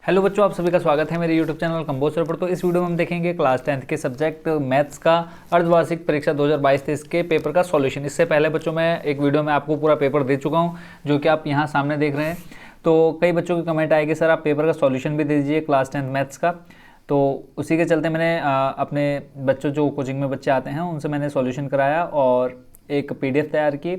Hello बच्चों, आप सभी का स्वागत है मेरे यूट्यूब चैनल कंबोज सर पर। तो इस वीडियो में हम देखेंगे क्लास 10th के सब्जेक्ट मैथ्स का अर्धवार्षिक परीक्षा 2022-23 के पेपर का सॉल्यूशन। इससे पहले बच्चों मैं एक वीडियो में आपको पूरा पेपर दे चुका हूं, जो कि आप यहां सामने देख रहे हैं। तो कई बच्चों के कमेंट आए कि सर आप पेपर का सॉल्यूशन भी दे दीजिए क्लास 10th मैथ्स का। तो उसी के चलते मैंने अपने बच्चों जो कोचिंग में बच्चे आते हैं उनसे मैंने सॉल्यूशन कराया और एक PDF तैयार की।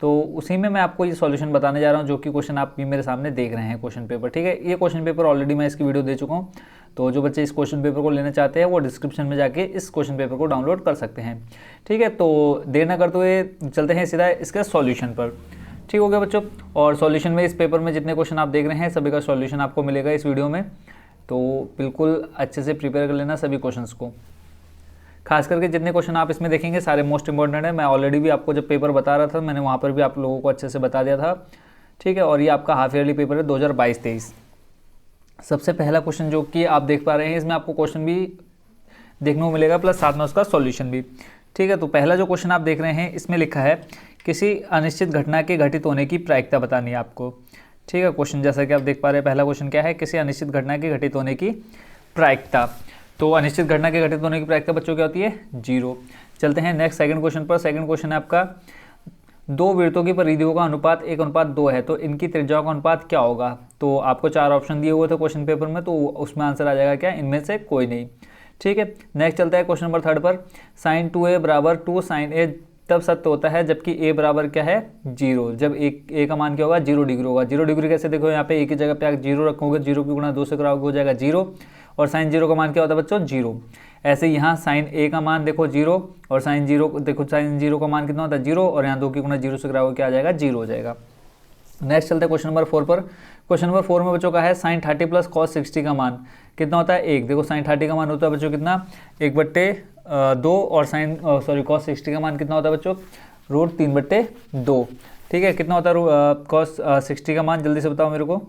तो उसी में मैं आपको ये सॉल्यूशन बताने जा रहा हूँ, जो कि क्वेश्चन आप भी मेरे सामने देख रहे हैं क्वेश्चन पेपर। ठीक है, ये क्वेश्चन पेपर ऑलरेडी मैं इसकी वीडियो दे चुका हूँ। तो जो बच्चे इस क्वेश्चन पेपर को लेना चाहते हैं वो डिस्क्रिप्शन में जाके इस क्वेश्चन पेपर को डाउनलोड कर सकते हैं। ठीक है, तो देर ना करते हुए चलते हैं सीधा इसके सॉल्यूशन पर। ठीक हो गया बच्चों। और सॉल्यूशन में इस पेपर में जितने क्वेश्चन आप देख रहे हैं सभी का सॉल्यूशन आपको मिलेगा इस वीडियो में। तो बिल्कुल अच्छे से प्रिपेयर कर लेना सभी क्वेश्चंस को। खास करके जितने क्वेश्चन आप इसमें देखेंगे सारे मोस्ट इंपॉर्टेंट है। मैं ऑलरेडी भी आपको जब पेपर बता रहा था मैंने वहाँ पर भी आप लोगों को अच्छे से बता दिया था। ठीक है, और ये आपका हाफ ईयरली पेपर है 2022-23। सबसे पहला क्वेश्चन जो कि आप देख पा रहे हैं, इसमें आपको क्वेश्चन भी देखने को मिलेगा प्लस साथ में उसका सॉल्यूशन भी। ठीक है, तो पहला जो क्वेश्चन आप देख रहे हैं इसमें लिखा है किसी अनिश्चित घटना के घटित होने की प्रायिकता बतानी है आपको। ठीक है, क्वेश्चन जैसा कि आप देख पा रहे हैं पहला क्वेश्चन क्या है, किसी अनिश्चित घटना के घटित होने की प्रायिकता। तो अनिश्चित घटना के घटित होने की प्रायिकता बच्चों क्या होती है, 0। चलते हैं नेक्स्ट सेकंड क्वेश्चन पर। सेकंड क्वेश्चन है आपका, दो वृत्तों की परिधियों का अनुपात 1:2 है, तो इनकी त्रिज्याओं का अनुपात क्या होगा। तो आपको 4 ऑप्शन दिए हुए थे क्वेश्चन पेपर में, तो उसमें आंसर आ जाएगा क्या, इनमें से कोई नहीं। ठीक है, नेक्स्ट चलता है क्वेश्चन नंबर 3 पर। sin 2a बराबर 2 sin a तब सत्य होता है जबकि a बराबर क्या है, 0। जब a का मान क्या होगा, 0 डिग्री होगा। 0 डिग्री कैसे, देखो यहाँ पे a की जगह पे आप 0 रखोगे, 0 की गुणा 2 से कराओगे हो जाएगा 0। और साइन 0 का मान क्या होता है बच्चों, 0। ऐसे यहाँ साइन a का मान देखो 0 और साइन 0 देखो, साइन 0 का मान कितना होता है, 0। और यहाँ 2 की गुणा 0 से कराओगे क्या आ जाएगा, 0 हो जाएगा। नेक्स्ट चलते हैं क्वेश्चन नंबर 4 पर। क्वेश्चन नंबर 4 में बच्चों का है साइन 30 प्लस कॉस 60 का मान कितना होता है, 1। देखो साइन 30 का मान होता है बच्चों कितना, 1/2। और साइन कॉस 60 का मान कितना होता है बच्चों, √3/2। ठीक है, कितना होता है कॉस 60 का मान, जल्दी से बताओ मेरे को।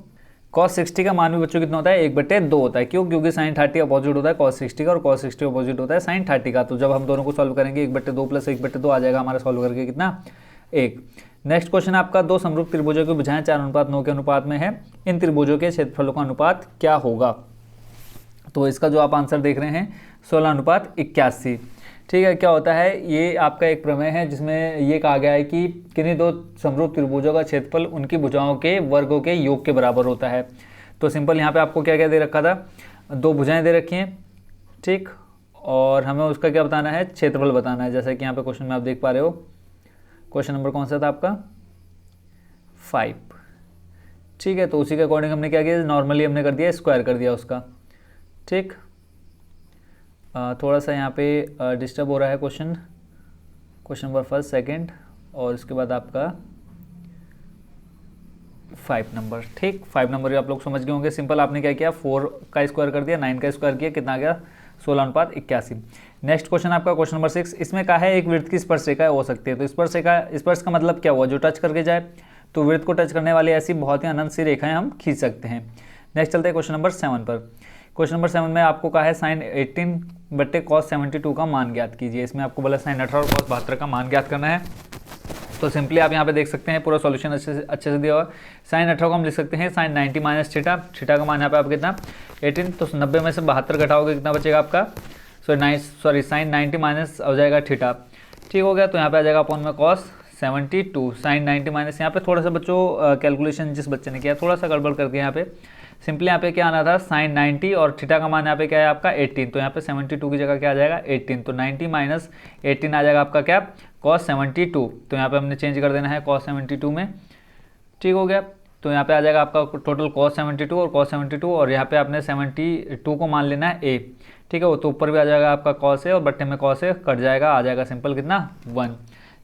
कॉस 60 का मान भी बच्चों कितना होता है, 1/2 होता है। क्यों, क्योंकि साइन 30 अपोजिट होता है कॉस 60 का और कॉस 60 अपोजिट होता है साइन 30 का। तो जब हम दोनों को सॉल्व करेंगे 1/2 प्लस 1/2 आ जाएगा हमारा सॉल्व करके कितना, 1। नेक्स्ट क्वेश्चन आपका, दो समरूप त्रिभुजों की भुजाएं 4:9 के अनुपात में है, इन त्रिभुजों के क्षेत्रफलों का अनुपात क्या होगा। तो इसका जो आप आंसर देख रहे हैं 16:81। ठीक है, क्या होता है, ये आपका एक प्रमेय है जिसमें ये कहा गया है कि किन्हीं दो समरूप त्रिभुजों का क्षेत्रफल उनकी भुजाओं के वर्गों के योग के बराबर होता है। तो सिंपल यहाँ पे आपको क्या क्या दे रखा था, दो भुजाएं दे रखी हैं। ठीक, और हमें उसका क्या बताना है, क्षेत्रफल बताना है। जैसा कि यहाँ पे क्वेश्चन में आप देख पा रहे हो, क्वेश्चन नंबर कौन सा था आपका, 5। ठीक है, तो उसी के अकॉर्डिंग हमने क्या किया, नॉर्मली हमने कर दिया, स्क्वायर कर दिया उसका। ठीक, थोड़ा सा यहाँ पे डिस्टर्ब हो रहा है क्वेश्चन नंबर 1, 2 और उसके बाद आपका 5 नंबर। ठीक, 5 नंबर आप लोग समझ गए होंगे। सिंपल आपने क्या किया, 4 का स्क्वायर कर दिया, 9 का स्क्वायर किया, कितना आ गया, 16:81। नेक्स्ट क्वेश्चन आपका क्वेश्चन नंबर 6। इसमें कहा है एक वृत्त की स्पर्श रेखा हो सकती है। तो स्पर्श का मतलब क्या हुआ, जो टच करके जाए। तो वृत्त को टच करने वाली ऐसी बहुत ही अनंत सी रेखाएं हम खींच सकते हैं। नेक्स्ट चलते हैं क्वेश्चन नंबर 7 पर। क्वेश्चन नंबर 7 में आपको कहा है साइन 18/cos 72 का मान ज्ञात कीजिए। इसमें आपको बोला साइन 18 और cos 72 का मान ज्ञात करना है। तो सिंपली आप यहाँ पे देख सकते हैं पूरा सॉल्यूशन अच्छे से दिया हुआ है। साइन 18 को हम लिख सकते हैं साइन 90 माइनस थीटा। थीटा का मान यहाँ पे आपका कितना, 18। तो 90 में से 72 घटाओगे कितना बचेगा आपका, साइन 90 माइनस हो जाएगा थीटा। ठीक हो गया, तो यहाँ पे आ जाएगा अपॉन में cos 72। साइन 90 माइनस, यहाँ पे थोड़ा सा बच्चों कैलकुलेशन जिस बच्चे ने किया थोड़ा सा गड़बड़ कर दिया। यहाँ पे सिंपली यहाँ पे क्या आना था, साइन 90 और थीटा का मान यहाँ पे क्या है आपका 18। तो यहाँ पे 72 की जगह क्या आ जाएगा 18। तो 90 माइनस 18 आ जाएगा आपका क्या, cos 72। तो यहाँ पे हमने चेंज कर देना है cos 72 में। ठीक हो गया, तो यहाँ पे आ जाएगा आपका टोटल cos 72 और cos 72। और यहाँ पे आपने 72 को मान लेना है a। ठीक है, वो तो ऊपर भी आ जाएगा आपका cos a और बट्टे में cos a कट जाएगा, आ जाएगा सिंपल कितना, 1।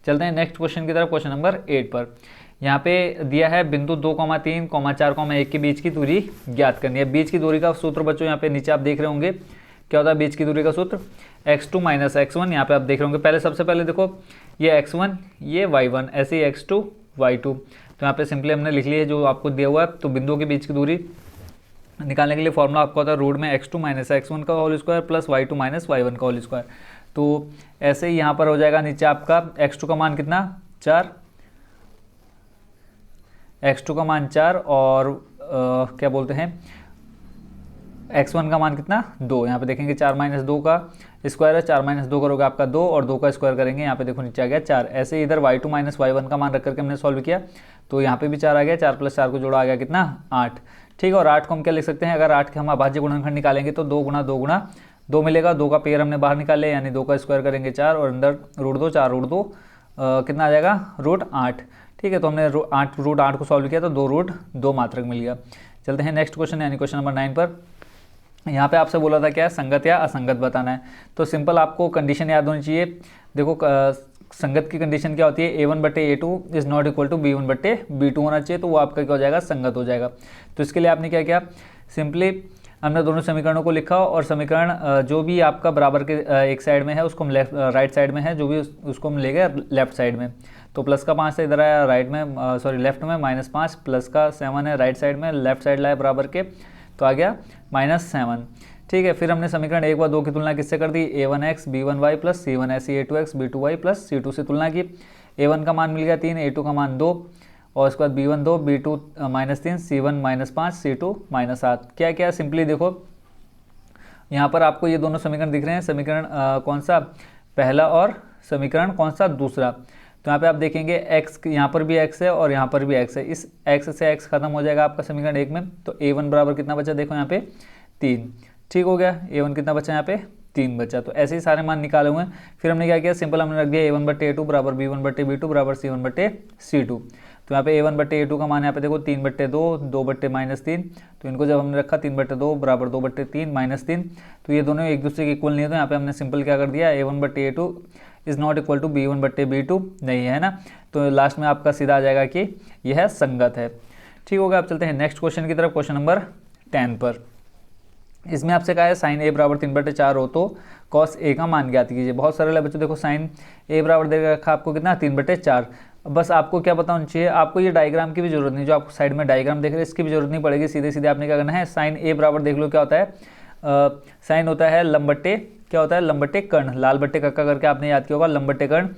चलते हैं नेक्स्ट क्वेश्चन की तरफ, क्वेश्चन नंबर 8 पर। यहाँ पे दिया है बिंदु 2,3, 4,1 के बीच की दूरी ज्ञात करनी है। बीच की दूरी का सूत्र बच्चों यहाँ पे नीचे आप देख रहे होंगे, क्या होता है बीच की दूरी का सूत्र, x2 माइनस x1। यहाँ पे आप देख रहे होंगे, पहले सबसे पहले देखो ये x1 ये y1, ऐसे ही x2 y2। तो यहाँ पे सिंपली हमने लिख लिया है जो आपको दिया हुआ है। तो बिंदुओं के बीच की दूरी निकालने के लिए फॉर्मूला आपका होता है रूट में x2 माइनस x1 का whole square plus y2 minus y1 का होल स्क्वायर। तो ऐसे ही यहाँ पर हो जाएगा नीचे आपका x2 का मान कितना, 4, x2 का मान 4 और क्या बोलते हैं x1 का मान कितना 2, यहाँ पे देखेंगे 4 माइनस 2 का स्क्वायर है, 4 माइनस 2 करोगे आपका 2 और 2 का स्क्वायर करेंगे, यहाँ पे देखो नीचे आ गया 4। ऐसे ही इधर y2 माइनस y1 का मान रख करके हमने सॉल्व किया तो यहाँ पे भी 4 आ गया, 4 प्लस 4 को जोड़ा आ गया कितना 8। ठीक है, और 8 को हम क्या लिख सकते हैं, अगर 8 के हम अभाज्य गुणनखंड निकालेंगे तो 2 गुणा 2 गुणा 2 मिलेगा, 2 का पेयर हमने बाहर निकाले यानी 2 का स्क्वायर करेंगे 4 और अंदर √2, 4 √2 कितना आ जाएगा √8। ठीक है, तो हमने √8 को सॉल्व किया तो 2 मात्रक मिल गया। चलते हैं नेक्स्ट क्वेश्चन यानी क्वेश्चन नंबर 9 पर। यहाँ पे आपसे बोला था क्या है, संगत या असंगत बताना है। तो सिंपल आपको कंडीशन याद होनी चाहिए। देखो संगत की कंडीशन क्या होती है, a1/a2 is not equal to b1/b2 होना चाहिए, तो वो आपका क्या हो जाएगा, संगत हो जाएगा। तो इसके लिए आपने क्या किया, सिंपली हमने दोनों समीकरणों को लिखा और समीकरण जो भी आपका बराबर के एक साइड में है उसको हम राइट साइड में है, जो भी उसको हम ले गए लेफ्ट साइड में। तो प्लस का 5 है इधर आया राइट में, लेफ्ट में, -5 प्लस का 7 है राइट साइड में, लेफ्ट साइड लाया बराबर के तो आ गया -7। ठीक है, फिर हमने समीकरण 1 व 2 की तुलना किससे कर दी, a1x b1y plus c1s a2x b2y plus c2 से तुलना की। a1 का मान मिल गया 3, a2 का मान 2 और उसके बाद b1 2, b2 -3, c1 -5, c2 -7। क्या क्या सिंपली देखो यहाँ पर आपको ये दोनों समीकरण दिख रहे हैं, समीकरण कौन सा पहला और समीकरण कौन सा दूसरा। तो यहाँ पे आप देखेंगे x, यहाँ पर भी x है और यहाँ पर भी x है, इस x से x खत्म हो जाएगा आपका समीकरण 1 में। तो a1 बराबर कितना बचा, देखो यहाँ पे 3। ठीक हो गया, a1 कितना बचा यहाँ पे 3 बचा। तो ऐसे ही सारे मान निकाले हुए हैं। फिर हमने क्या किया, सिंपल हमने रख दिया a1/a2 बराबर b1/b2 बराबर c1/c2। तो यहाँ पे a1/a2 का मान यहाँ पे देखो 3/2, 2/-3। तो इनको जब हमने रखा 3/2 बराबर 2/3 -3, तो ये दोनों एक दूसरे के इक्वल नहीं है। तो यहाँ पे हमने सिंपल क्या कर दिया, a1/a2 is not equal to b1/b2 नहीं है ना। तो लास्ट में आपका सीधा आ जाएगा कि यह संगत है। ठीक होगा, अब चलते हैं नेक्स्ट क्वेश्चन की तरफ, क्वेश्चन नंबर 10 पर। इसमें आपसे कहा है साइन a बराबर 3/4 हो तो कॉस a का मान ज्ञात कीजिए। बहुत सरल है बच्चों, देखो साइन a बराबर दे रखा आपको कितना 3/4। बस आपको क्या पता होना चाहिए, आपको ये डायग्राम की भी जरूरत नहीं, जो आपको साइड में डायग्राम देख रहे हैं इसकी भी जरूरत नहीं पड़ेगी। सीधे सीधे आपने क्या करना है, साइन a बराबर देख लो क्या होता है, साइन होता है लंब बट्टे क्या होता है, लंब बट्टे कर्ण, लाल बट्टे कक्का करके आपने याद किया होगा लंब बट्टे कर्ण।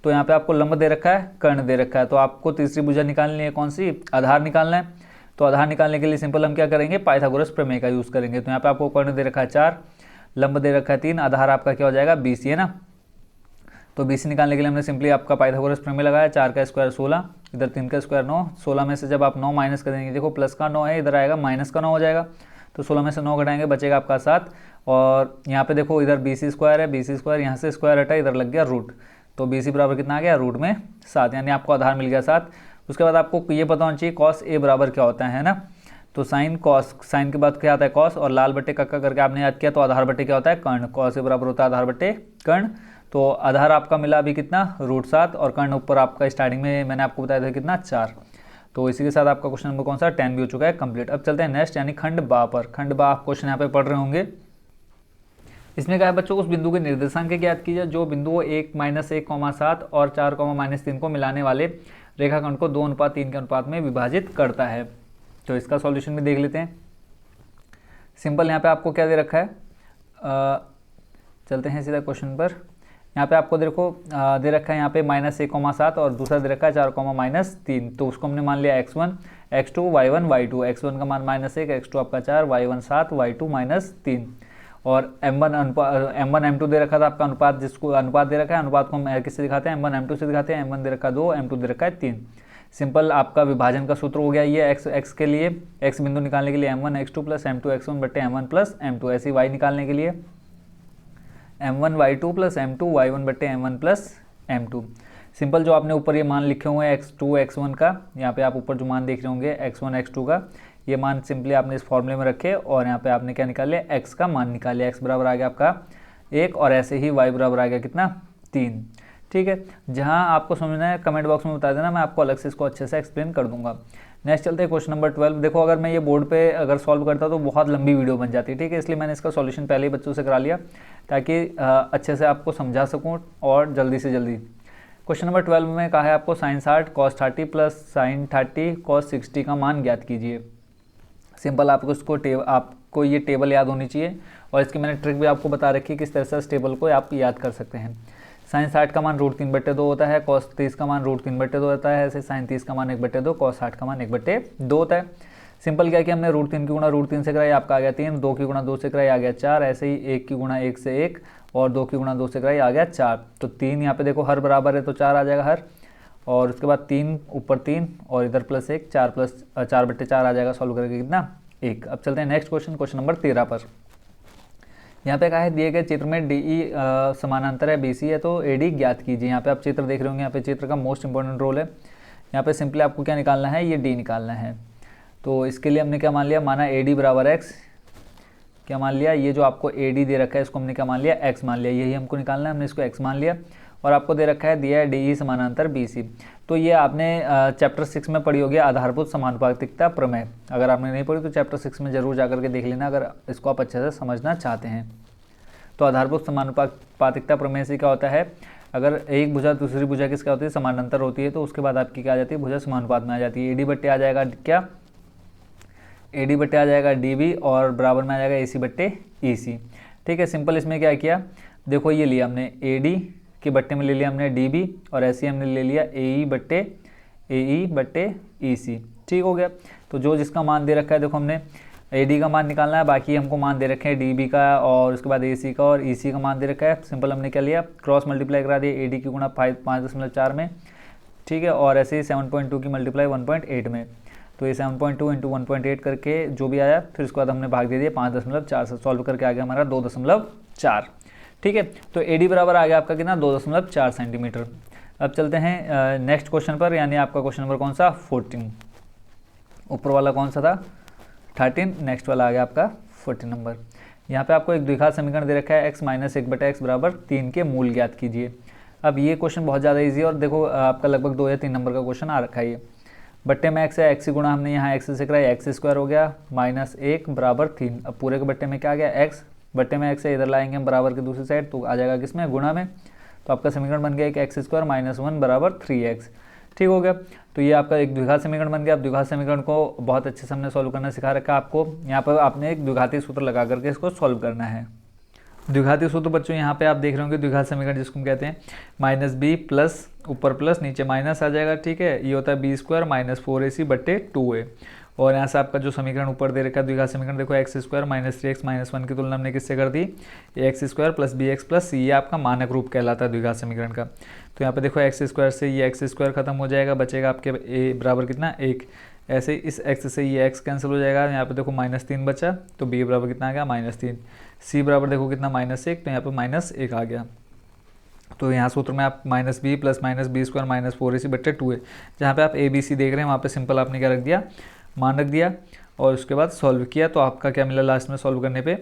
तो यहाँ पे आपको लंब दे रखा है, कर्ण दे रखा है, तो आपको तीसरी भुजा निकालनी है, कौन सी, आधार निकालना है। तो आधार निकालने के लिए सिंपल हम क्या करेंगे, पाइथागोरस प्रमेय का यूज़ करेंगे। तो यहाँ पे आपको कर्ण दे रखा है 4, लंब दे रखा है 3, आधार आपका क्या हो जाएगा BC है ना। तो BC निकालने के लिए हमने सिंपली आपका पाइथागोरस प्रमेय लगाया, 4 का स्क्वायर 16, इधर 3 का स्क्वायर 9, 16 में से जब आप 9 माइनस करेंगे, देखो प्लस का 9 है, इधर आएगा माइनस का 9 हो जाएगा। तो 16 में से 9 घटाएंगे बचेगा आपका 7। और यहाँ पे देखो इधर BC स्क्वायर है, BC स्क्वायर यहाँ से स्क्वायर हटा, इधर लग गया रूट। तो BC बराबर कितना आ गया, रूट में 7, यानी आपको आधार मिल गया 7। उसके बाद आपको ये पता होना चाहिए कॉस a बराबर क्या होता है ना। तो साइन कॉस, साइन के बाद क्या आता है कॉस, और लाल बट्टे कक्का करके आपने याद किया, तो आधार बट्टे क्या होता है कर्ण, कॉस a बराबर होता है आधार बट्टे कर्ण। तो आधार आपका मिला अभी कितना, √7, और कर्ण ऊपर आपका स्टार्टिंग में मैंने आपको बताया था कितना 4। तो इसी के साथ आपका क्वेश्चन नंबर कौन सा 10 भी हो चुका है कंप्लीट। अब चलते हैं नेक्स्ट यानी खंड बा पर। खंड बा आप क्वेश्चन यहाँ पे पढ़ रहे होंगे। इसमें क्या है बच्चों, उस बिंदु के निर्देशांक ज्ञात कीजिए जो बिंदु 1 -1,7 और 4, -3 को मिलाने वाले रेखाखंड को 2:3 के अनुपात में विभाजित करता है। तो इसका सॉल्यूशन भी देख लेते हैं। सिंपल यहाँ पे आपको क्या दे रखा है, चलते हैं सीधा क्वेश्चन पर। यहाँ पे आपको देखो दे रखा है यहाँ पे -1,7 और दूसरा दे रखा है 4, -3। तो उसको हमने मान लिया x1, x2, y1, y2। x1 का मान -1, x2 आपका 4, y1 7, y2 -3। और m1 m2 दे रखा था आपका अनुपात, जिसको अनुपात दे रखा है, अनुपात को हम किससे दिखाते हैं, m1 m2 से दिखाते हैं। m1 दे रखा है 2, m2 दे रखा है 3। सिंपल आपका विभाजन का सूत्र हो गया ये x के लिए, x बिंदु निकालने के लिए m1 x2 plus m2 x1 बट्टे m1 प्लस m2। ऐसे y निकालने के लिए m1 y2 plus m2 y1 बट्टे m1 प्लस m2। सिंपल जो आपने ऊपर ये मान लिखे हुए हैं x2 x1 का, यहाँ पे आप ऊपर जो मान देख रहे होंगे x1 x2 का, ये मान सिंपली आपने इस फॉर्मूले में रखे और यहाँ पे आपने क्या निकाल लिया, x का मान निकाल लिया। x बराबर आ गया आपका 1 और ऐसे ही y बराबर आ गया कितना 3। ठीक है, जहाँ आपको समझना है कमेंट बॉक्स में बता देना, मैं आपको अलग से इसको अच्छे से एक्सप्लेन कर दूंगा। नेक्स्ट चलते हैं क्वेश्चन नंबर 12। देखो अगर मैं ये बोर्ड पे अगर सॉल्व करता तो बहुत लंबी वीडियो बन जाती है, ठीक है, इसलिए मैंने इसका सॉल्यूशन पहले ही बच्चों से करा लिया ताकि अच्छे से आपको समझा सकूँ और जल्दी से जल्दी। क्वेश्चन नंबर 12 में कहा है आपको sine 60 cos 30 plus sine 30 cos 60 का मान ज्ञात कीजिए। सिंपल आपको ये टेबल याद होनी चाहिए और इसकी मैंने ट्रिक भी आपको बता रखी है किस तरह से इस टेबल को आप याद कर सकते हैं। साइन 60 का मान √3/2 होता है, कॉस 30 का मान √3/2 होता है, ऐसे साइन 30 का मान 1/2, कॉस 60 का मान 1/2 होता है। सिंपल क्या है कि हमने रूट 3 की गुणा रूट 3 से कराई, आपका आ गया 3, 2 की गुणा 2 से कराई आ गया 4, ऐसे ही 1 की गुणा 1 से 1 और 2 की गुणा 2 से कराई आ गया 4। तो 3 यहाँ पे देखो हर बराबर है तो 4 आ जाएगा हर, और उसके बाद 3 ऊपर 3 और इधर प्लस 1, 4/4 आ जाएगा सॉल्व करके कितना 1। अब चलते हैं नेक्स्ट क्वेश्चन, क्वेश्चन नंबर 13 पर। यहाँ पे कहा है दिए गए चित्र में DE समानांतर है BC है तो AD ज्ञात कीजिए। यहाँ पे आप चित्र देख रहे होंगे, यहाँ पे चित्र का मोस्ट इंपॉर्टेंट रोल है। यहाँ पे सिंपली आपको क्या निकालना है, ये D निकालना है। तो इसके लिए हमने क्या मान लिया, माना AD बराबर x, क्या मान लिया, ये जो आपको AD दे रखा है इसको हमने क्या मान लिया, x मान लिया, यही हमको निकालना है, हमने इसको x मान लिया। और आपको दे रखा है दिया है DE समानांतर BC। तो ये आपने चैप्टर 6 में पढ़ी होगी आधारभूत समानुपातिकता प्रमेय। अगर आपने नहीं पढ़ी तो चैप्टर 6 में जरूर जाकर के देख लेना अगर इसको आप अच्छे से समझना चाहते हैं। तो आधारभूत समानुपातिकता प्रमेय से क्या होता है, अगर एक भुजा दूसरी भुजा किसका होती है, समानांतर होती है, तो उसके बाद आपकी क्या आ जाती है, भुजा समानुपात में आ जाती है। AD बट्टे आ जाएगा क्या, AD बट्टे आ जाएगा DB और बराबर में आ जाएगा AC बट्टे EC। ठीक है, सिंपल इसमें क्या किया, देखो ये लिया हमने AD के बट्टे में ले लिया हमने DB और ऐसे हमने ले लिया AE बट्टे EC। ठीक हो गया। तो जो जिसका मान दे रखा है, देखो हमने AD का मान निकालना है, बाकी हमको मान दे रखे हैं DB का और उसके बाद AC का और EC का मान दे रखा है। सिंपल हमने क्या लिया, क्रॉस मल्टीप्लाई करा दिया AD की गुणा 5.4 में, ठीक है, और ऐसे ही 7.2 की मल्टीप्लाई 1.8 में। तो ये 7.2 इंटू 1.8 करके जो भी आया, फिर उसके बाद हमने भाग दे दिया 5.4 से, सॉल्व करके आ गया हमारा 2.4। ठीक है, तो AD बराबर आ गया आपका कितना, 2.4 सेंटीमीटर। अब चलते हैं नेक्स्ट क्वेश्चन पर, यानी आपका क्वेश्चन नंबर कौन सा, 14। ऊपर वाला कौन सा था, 13, नेक्स्ट वाला आ गया आपका 14 नंबर। यहाँ पे आपको एक द्विघात समीकरण दे रखा है x माइनस 1/x बराबर 3 के मूल ज्ञात कीजिए। अब ये क्वेश्चन बहुत ज़्यादा इजी है और देखो आपका लगभग 2 या 3 नंबर का क्वेश्चन आ रखा है ये। बट्टे में x है, x की गुणा हमने यहाँ x से कराई, x² हो गया माइनस 1 बराबर 3। अब पूरे के बट्टे में क्या आ गया, x, बट्टे में x है, इधर लाएंगे हम बराबर की दूसरी साइड तो आ जाएगा किसमें, गुणा में। तो आपका समीकरण बन गया कि x² माइनस 1 बराबर 3x। ठीक हो गया। तो ये आपका एक द्विघात समीकरण बन गया। अब द्विघात समीकरण को बहुत अच्छे से हमने सॉल्व करना सिखा रखा है आपको। यहाँ पर आपने एक द्विघाती सूत्र लगा करके इसको सॉल्व करना है। द्विघाती सूत्र बच्चों यहाँ पे आप देख रहे होंगे, द्विघात समीकरण जिसको हम कहते हैं -b प्लस ऊपर प्लस नीचे माइनस आ जाएगा। ठीक है, ये होता है b² माइनस 4ac बट्टे 2a। और यहाँ से आपका जो समीकरण ऊपर दे रखा है द्विघात समीकरण, देखो x² माइनस 3x माइनस 1 की तुलना हमने किससे कर दी, x² plus bx plus c, ये आपका मानक रूप कहलाता है द्विघात समीकरण का। तो यहाँ पे देखो x² से ये x² खत्म हो जाएगा, बचेगा आपके a बराबर कितना, 1। ऐसे इस x से ये x कैंसिल हो जाएगा, यहाँ पे देखो -3 बचा, तो b बराबर कितना आ गया, -3। c बराबर देखो कितना, -1, तो यहाँ पे -1 आ गया। तो यहाँ सूत्र में आप -b plus -b² minus 4ac बट्टे 2a, जहाँ पे आप ABC देख रहे हैं वहाँ पे सिंपल आपने क्या रख दिया, मान रख दिया और उसके बाद सॉल्व किया। तो आपका क्या मिला लास्ट में सॉल्व करने पे,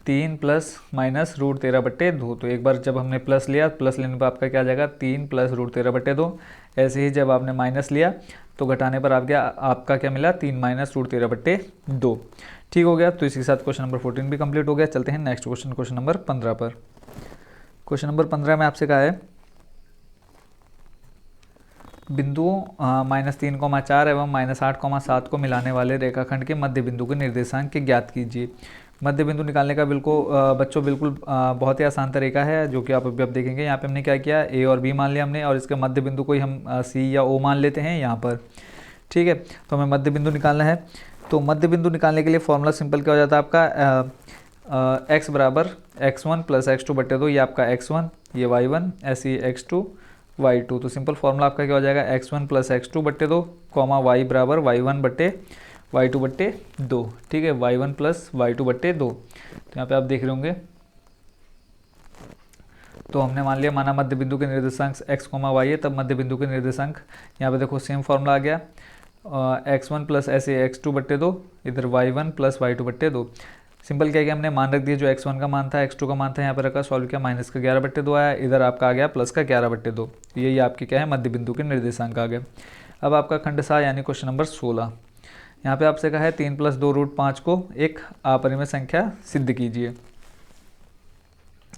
3 प्लस माइनस √13 बट्टे 2। तो एक बार जब हमने प्लस लिया, प्लस लेने पर आपका क्या आ जाएगा, 3 प्लस √13 बट्टे 2। ऐसे ही जब आपने माइनस लिया तो घटाने पर आपका क्या मिला, 3 माइनस √13 बट्टे 2। ठीक हो गया। तो इसी के साथ क्वेश्चन नंबर 14 भी कंप्लीट हो गया। चलते हैं नेक्स्ट क्वेश्चन, क्वेश्चन नंबर 15 पर। क्वेश्चन नंबर 15 में आपसे कहा है बिंदुओं -3,4 एवं -8,7 को मिलाने वाले रेखाखंड के मध्य बिंदु के निर्देशांक के ज्ञात कीजिए। मध्य बिंदु निकालने का बच्चों बिल्कुल बहुत ही आसान तरीका है, जो कि आप अभी देखेंगे। यहाँ पे हमने क्या किया, ए और बी मान लिया हमने और इसके मध्य बिंदु को ही हम सी या ओ मान लेते हैं यहाँ पर। ठीक है, तो हमें मध्य बिंदु निकालना है। तो मध्य बिंदु निकालने के लिए फॉर्मूला सिंपल क्या हो जाता है आपका, x बराबर x1 प्लस x2 बट्टे 2, ये आपका x1, ये y1, ऐसे ही x2 y2। तो सिंपल फॉर्मूला आपका क्या हो जाएगा, x1 प्लस x2 बट्टे 2, y बराबर y1 बट्टे y2 बट्टे 2। ठीक है, y1 प्लस y2 बट्टे 2। तो यहाँ पे आप देख रहे होंगे, तो हमने मान लिया, माना मध्य बिंदु के निर्देशांक x, y है, तब मध्य बिंदु के निर्देशांक यहाँ पे देखो सेम फॉर्मूला आ गया, x1 प्लस ऐसे x2 बट्टे 2, इधर y1 प्लस y2 बट्टे 2। सिंपल क्या किया हमने, मान रख दिया, जो x1 का मान था, x2 का मान था, यहाँ पर रखा, सॉल्व किया, माइनस का 11 बट्टे 2 आया, इधर आपका आ गया प्लस का 11 बट्टे 2। यही आपके क्या है, मध्य बिंदु के निर्देशांक आ गए। अब आपका खंड सा यानी क्वेश्चन नंबर 16। यहाँ पे आपसे कहा है 3 प्लस 2√5 को एक अपरिमेय संख्या सिद्ध कीजिए।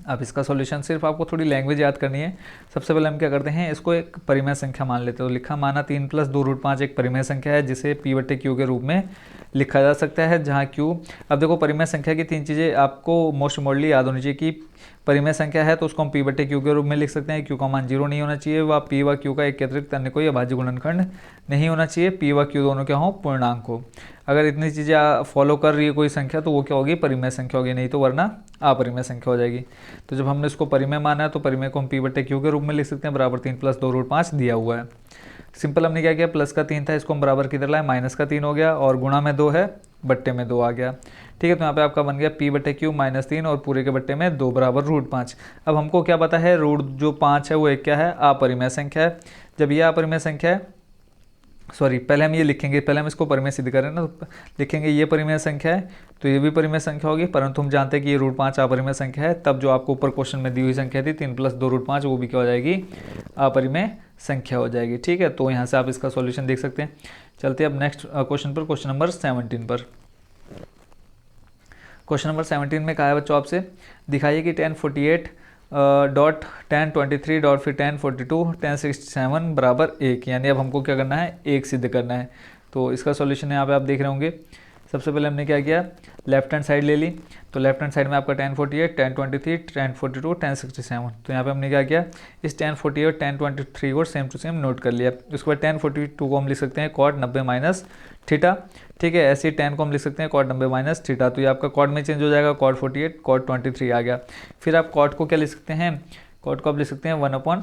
अब इसका सॉल्यूशन सिर्फ आपको थोड़ी लैंग्वेज याद करनी है। सबसे पहले हम क्या करते हैं, इसको एक परिमेय संख्या मान लेते हैं। तो लिखा, माना 3 प्लस 2√5 एक परिमेय संख्या है, जिसे p बट्टे क्यू के रूप में लिखा जा सकता है, जहाँ q, अब देखो परिमेय संख्या की 3 चीज़ें आपको मोस्ट इम्पोर्टेंटली याद होनी चाहिए कि परिमेय संख्या है तो उसको हम p बट्टे क्यू के रूप में लिख सकते हैं। q का मान 0 नहीं होना चाहिए, व p व q का एक के अतिरिक्त अन्य कोई अभाज्य गुणनखंड नहीं होना चाहिए, p व q दोनों क्या हो, पूर्णांक हो। अगर इतनी चीज़ें फॉलो कर रही है कोई संख्या तो वो क्या होगी, परिमेय संख्या होगी, नहीं तो वरना अपरिमेय संख्या हो जाएगी। तो जब हमने इसको परिमेय माना है तो परिमेय को हम पी बटे क्यू के रूप में लिख सकते हैं, बराबर 3 + 2√5 दिया हुआ है। सिंपल हमने क्या किया, प्लस का 3 था, इसको हम बराबर किधर लाए, माइनस का 3 हो गया, और गुणा में 2 है, बट्टे में 2 आ गया। ठीक है, तो यहाँ पे आपका बन गया पी बटे क्यू -3 और पूरे के बट्टे में 2 बराबर √5। अब हमको क्या पता है, रूट जो 5 है वो एक क्या है, अपरिमेय संख्या है। जब ये अपरिमेय संख्या है, सॉरी पहले हम ये लिखेंगे, पहले हम इसको परिमेय सिद्ध करें ना, तो लिखेंगे ये परिमेय संख्या है तो ये भी परिमेय संख्या होगी, परंतु हम जानते हैं कि ये √5 अपरिमेय संख्या है, तब जो आपको ऊपर क्वेश्चन में दी हुई संख्या थी 3 + 2√5 वो भी क्या हो जाएगी, अपरिमेय संख्या हो जाएगी। ठीक है, तो यहाँ से आप इसका सॉल्यूशन देख सकते हैं। चलते हैं अब नेक्स्ट क्वेश्चन पर, क्वेश्चन नंबर 17 पर। क्वेश्चन नंबर 17 में कहा है बच्चों आपसे, दिखाइए कि 1048 डॉट 1023 डॉट फिर 1042 1067 बराबर 1, यानी अब हमको क्या करना है, 1 सिद्ध करना है। तो इसका सॉल्यूशन यहाँ पे आप देख रहे होंगे। सबसे पहले हमने क्या किया, लेफ्ट हैंड साइड ले ली, तो लेफ्ट हैंड साइड में आपका 1048 1023 1042 1067, तो यहाँ पे हमने क्या किया, इस 1048 1023 को सेम टू सेम नोट कर लिया। उसके बाद 1042 को हम लिख सकते हैं कॉट 90 माइनस थीटा। ठीक है, ऐसे ही 10 को हम लिख सकते हैं कॉट 90 माइनस थीटा, तो ये आपका कॉट में चेंज हो जाएगा, कॉट 48 कॉट 23 आ गया। फिर आप कॉट को क्या लिख सकते हैं, कॉट को आप लिख सकते हैं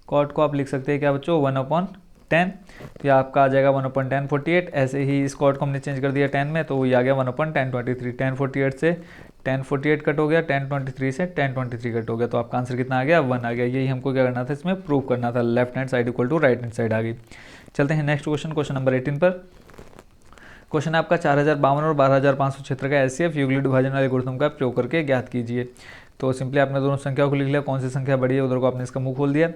कॉट को आप लिख सकते हैं क्या बच्चों, 1/10, तो ये आपका आ जाएगा 1/10 48। ऐसे ही इस कॉट को हमने चेंज कर दिया 10 में, तो ये आ गया 1/10 23। 1048 से 1048 कट हो गया, 1023 से 1023 कट हो गया, तो आपका आंसर कितना आ गया, 1 आ गया। यही हमको क्या करना था, इसमें प्रूव करना था, left hand side equal to right hand side आ गई। चलते हैं नेक्स्ट क्वेश्चन, क्वेश्चन नंबर 18 पर। क्वेश्चन है आपका 4052 और 12500 क्षेत्र का एचसीएफ यूक्लिड विभाजन वाले एल्गोरिथम का प्रयोग करके ज्ञात कीजिए। तो सिंपली आपने दोनों संख्याओं को लिख लिया, कौन सी संख्या बड़ी है उधर को आपने इसका मुंह खोल दिया।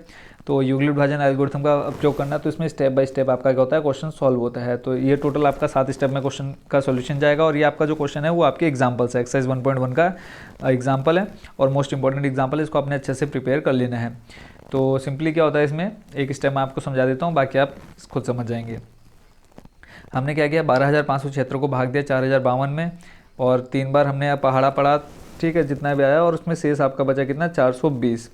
तो यूक्लिड विभाजन एल्गोरिथम का प्रयोग करना, तो इसमें स्टेप बाय स्टेप आपका क्या होता है, क्वेश्चन सॉल्व होता है। तो ये टोटल आपका 7 स्टेप में क्वेश्चन का सॉल्यूशन जाएगा, और ये आपका जो क्वेश्चन है वो आपके एग्जाम्पल्स है, एक्सरसाइज 1.1 का एग्जाम्पल है और मोस्ट इंपॉर्टेंट एग्जाम्पल है, इसको आपने अच्छे से प्रिपेयर कर लेना है। तो सिंपली क्या होता है इसमें, एक स्टेप मैं आपको समझा देता हूँ, बाकी आप खुद समझ जाएंगे। हमने क्या किया, 12500 क्षेत्र को भाग दिया 4052 में, और 3 बार हमने पहाड़ा पढ़ा, ठीक है, जितना भी आया, और उसमें शेष आपका बचा कितना, 420।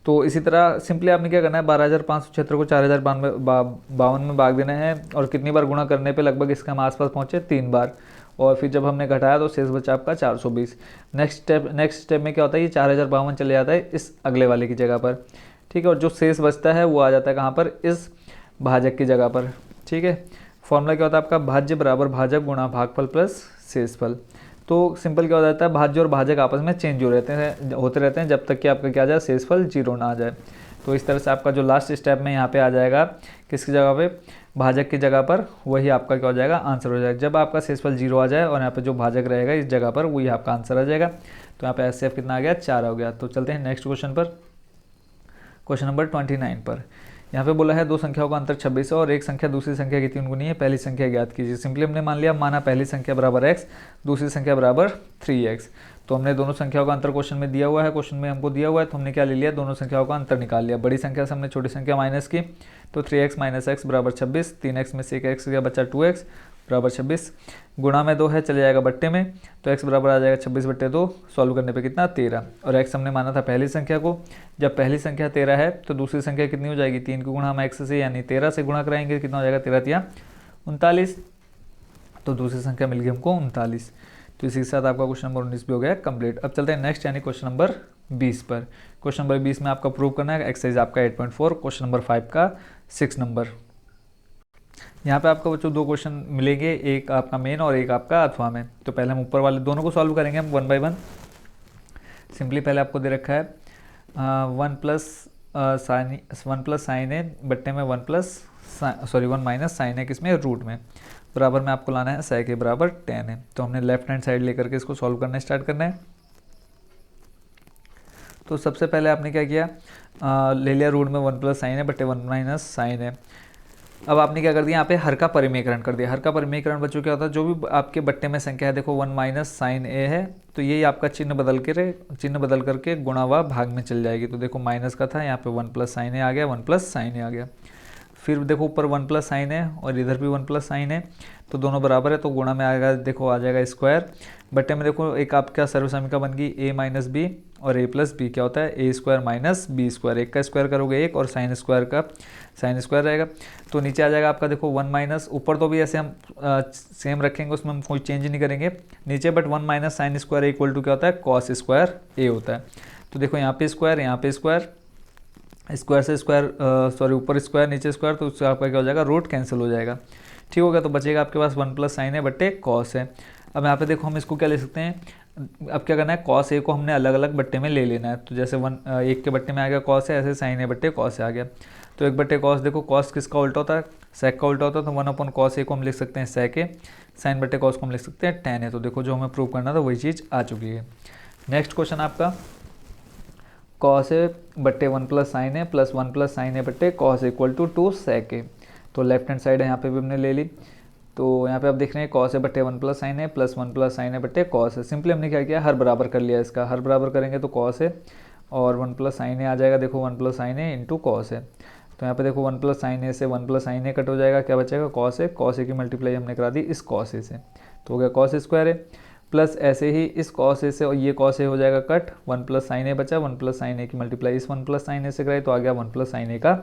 तो इसी तरह सिंपली आपने क्या करना है, 12500 क्षेत्र को 4052 में भाग देना है, और कितनी बार गुणा करने पे लगभग इसके हम आसपास पहुँचे, 3 बार, और फिर जब हमने घटाया तो शेष बचा आपका 420। नेक्स्ट स्टेप में क्या होता है, ये 4052 चले जाता है इस अगले वाले की जगह पर, ठीक है, और जो शेष बचता है वो आ जाता है कहाँ पर, इस भाजक की जगह पर। ठीक है, फॉर्मूला क्या होता है आपका, भाज्य बराबर भाजक गुणा भागफल प्लस शेषफल। तो सिंपल क्या हो जाता है, भाज्य और भाजक आपस में चेंज होते रहते हैं जब तक कि आपका क्या आ जाए, शेषफल 0 ना आ जाए। तो इस तरह से आपका जो लास्ट स्टेप में यहाँ पे आ जाएगा, किसकी जगह पे, भाजक की जगह पर, वही आपका क्या हो जाएगा, आंसर हो जाएगा। जब आपका शेषफल 0 आ जाए और यहाँ पे जो भाजक रहेगा इस जगह पर, वही आपका आंसर आ जाएगा। तो यहाँ पे एचसीएफ कितना आ गया, 4 हो गया। तो चलते हैं नेक्स्ट क्वेश्चन पर, क्वेश्चन नंबर 29 पर। यहाँ पे बोला है 2 संख्याओं का अंतर 26 है और एक संख्या दूसरी संख्या की 3 गुनी है, पहली संख्या ज्ञात कीजिए। सिंपली हमने माना पहली संख्या बराबर x, दूसरी संख्या बराबर 3x। तो हमने दोनों संख्याओं का अंतर क्वेश्चन में दिया हुआ है, क्वेश्चन में हमको दिया हुआ है, तो हमने क्या ले लिया, दोनों संख्याओं का अंतर निकाल लिया। बड़ी संख्या से हमने छोटी संख्या माइनस की, तो 3x - x बराबर 26, 3x में से एक x गया, बचा 2x बराबर 26, गुणा में 2 है, चले जाएगा बट्टे में, तो x बराबर आ जाएगा 26/2, सॉल्व करने पे कितना, 13। और x हमने माना था पहली संख्या को, जब पहली संख्या 13 है तो दूसरी संख्या कितनी हो जाएगी, 3 को गुणा हम x से यानी 13 से गुणा कराएंगे, कितना हो जाएगा, 13 या 39, तो दूसरी संख्या मिल गई हमको 39। तो इसी के साथ आपका क्वेश्चन नंबर 19 भी हो गया कंप्लीट। अब चलते हैं नेक्स्ट यानी क्वेश्चन नंबर 20 पर। क्वेश्चन नंबर 20 में आपका प्रूव करना है एक्सरसाइज आपका 8.4, क्वेश्चन नंबर 5 का 6 नंबर। यहाँ पे आपको बच्चों 2 क्वेश्चन मिलेंगे, एक आपका मेन और एक आपका अथवा में। तो पहले हम ऊपर वाले दोनों को सॉल्व करेंगे हम 1 बाय 1। सिंपली पहले आपको दे रखा है 1 प्लस साइन ए बट्टे में 1 माइनस साइन ए किसमें, रूट में, बराबर में आपको लाना है sec के बराबर tan है। तो हमने लेफ्ट हैंड साइड लेकर के इसको सॉल्व करना स्टार्ट करना है। तो सबसे पहले आपने क्या किया, ले लिया रूट में 1 प्लस साइन ए बट्टे 1 माइनस साइन है। अब आपने क्या कर दिया, यहाँ पे हर का परिमेयकरण कर दिया। हर का परिमेयकरण बच्चों क्या होता है, जो भी आपके बट्टे में संख्या है, देखो 1 माइनस साइन ए है, तो ये आपका चिन्ह बदल करके गुणा व भाग में चल जाएगी। तो देखो माइनस का था, यहाँ पे 1 प्लस साइन ए आ गया, 1 प्लस साइन ए आ गया। फिर देखो ऊपर 1 प्लस साइन है और इधर भी 1 प्लस साइन है, तो दोनों बराबर है, तो गुणा में आएगा, देखो आ जाएगा स्क्वायर। बट्टे में देखो एक आपका सर्वसमीका बन गई a माइनस बी और a प्लस बी क्या होता है ए स्क्वायर माइनस बी स्क्वायर। एक का स्क्वायर करोगे एक और साइन स्क्वायर का साइन स्क्वायर रहेगा, तो नीचे आ जाएगा आपका देखो 1 माइनस, ऊपर तो भी ऐसे हम सेम रखेंगे, उसमें हम कोई चेंज नहीं करेंगे नीचे, but 1 minus sine square equal to क्या होता है कॉस स्क्वायर ए होता है। तो देखो यहाँ पे स्क्वायर, यहाँ पे स्क्वायर, स्क्वायर से स्क्वायर सॉरी ऊपर स्क्वायर नीचे स्क्वायर, तो उससे आपका क्या हो जाएगा रूट कैंसिल हो जाएगा। ठीक हो गया, तो बचेगा आपके पास 1 प्लस साइन है बट्टे कॉस है। अब यहाँ पे देखो हम इसको क्या ले सकते हैं, अब क्या करना है कॉस ए को हमने अलग अलग बट्टे में ले लेना है, तो जैसे एक के बट्टे में आ गया कॉस है, ऐसे साइन ए बट्टे कॉस आ गया, तो एक बट्टे कॉस, देखो कॉस किसका उल्टा होता है सेक का उल्टा होता है, तो 1 अपॉन कॉस ए को हम लिख सकते हैं सेक ए, साइन बट्टे कॉस को हम लिख सकते हैं टेन ए। तो देखो जो हमें प्रूव करना था वही चीज़ आ चुकी है। नेक्स्ट क्वेश्चन आपका कॉस ए बट्टे 1 प्लस साइन ए प्लस 1 प्लस साइन ए बट्टे कॉस इक्वल टू 2 सेक ए। तो लेफ्ट हैंड साइड है यहाँ पे भी हमने ले ली, तो यहाँ पे आप देख रहे हैं कॉस ए बट्टे 1 प्लस साइन ए प्लस 1 प्लस साइन ए बट्टे कॉस है। सिंपली हमने क्या किया हर बराबर कर लिया, इसका हर बराबर करेंगे तो कॉस है और 1 प्लस साइन ए आ जाएगा, देखो 1 प्लस साइन ए इंटू कॉस है, तो यहाँ पे देखो 1 प्लस साइन ए से 1 प्लस साइन ए कट हो जाएगा, क्या बचेगा कॉस ए, कॉस ए की मल्टीप्लाई हमने करा दी इस कॉस ए से, तो हो गया कॉस स्क्वायर ए, प्लस ऐसे ही इस कॉस ए से और ये कॉस ए हो जाएगा कट, 1 प्लस साइन ए बचा, 1 प्लस साइन ए की मल्टीप्लाई इस 1 प्लस साइन ए से कराई, तो आ गया 1 प्लस साइन ए का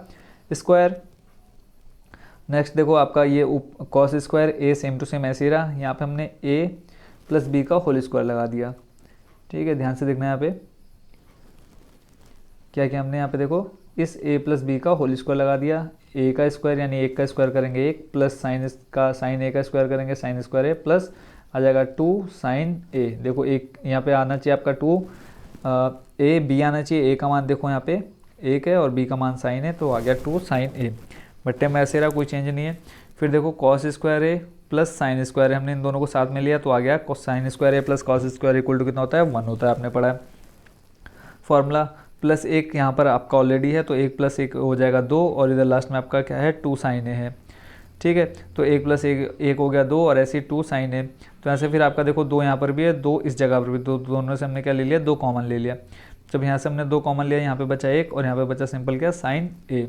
स्क्वायर। नेक्स्ट देखो आपका ये cos square A same to same ऐसे ही रहा, यहाँ पे हमने ए प्लस बी का होल स्क्वायर लगा दिया। ठीक है, ध्यान से देखना यहाँ पे क्या किया हमने, यहाँ पे देखो इस a प्लस बी का होल स्क्वायर लगा दिया, a का स्क्वायर यानी 1 का स्क्वायर करेंगे 1 प्लस साइन का साइन a का स्क्वायर करेंगे साइन स्क्वायर a प्लस आ जाएगा 2 साइन a। देखो एक यहाँ पे आना चाहिए आपका 2 a b आना चाहिए, a का मान देखो यहाँ पे 1 है और b का मान साइन है, तो आ गया 2 साइन a। बट्टे में ऐसे रहा, कोई चेंज नहीं है। फिर देखो cos square a plus sine square है, हमने इन दोनों को साथ में लिया, तो आ गया sine square a plus cos square equal to कितना होता है 1 होता है, आपने पढ़ा है फॉर्मूला। प्लस एक यहाँ पर आपका ऑलरेडी है, तो 1 प्लस 1 हो जाएगा 2 और इधर लास्ट में आपका क्या है 2 साइन ए है। ठीक है, तो 1 प्लस 1 हो गया 2 और ऐसे 2 साइन ए, तो ऐसे फिर आपका देखो 2 यहाँ पर भी है 2 इस जगह पर भी, तो दोनों से हमने क्या ले लिया 2 कॉमन ले लिया। जब यहाँ से हमने 2 कॉमन लिया, यहाँ पे बचा 1 और यहाँ पे बचा सिंपल क्या साइन ए,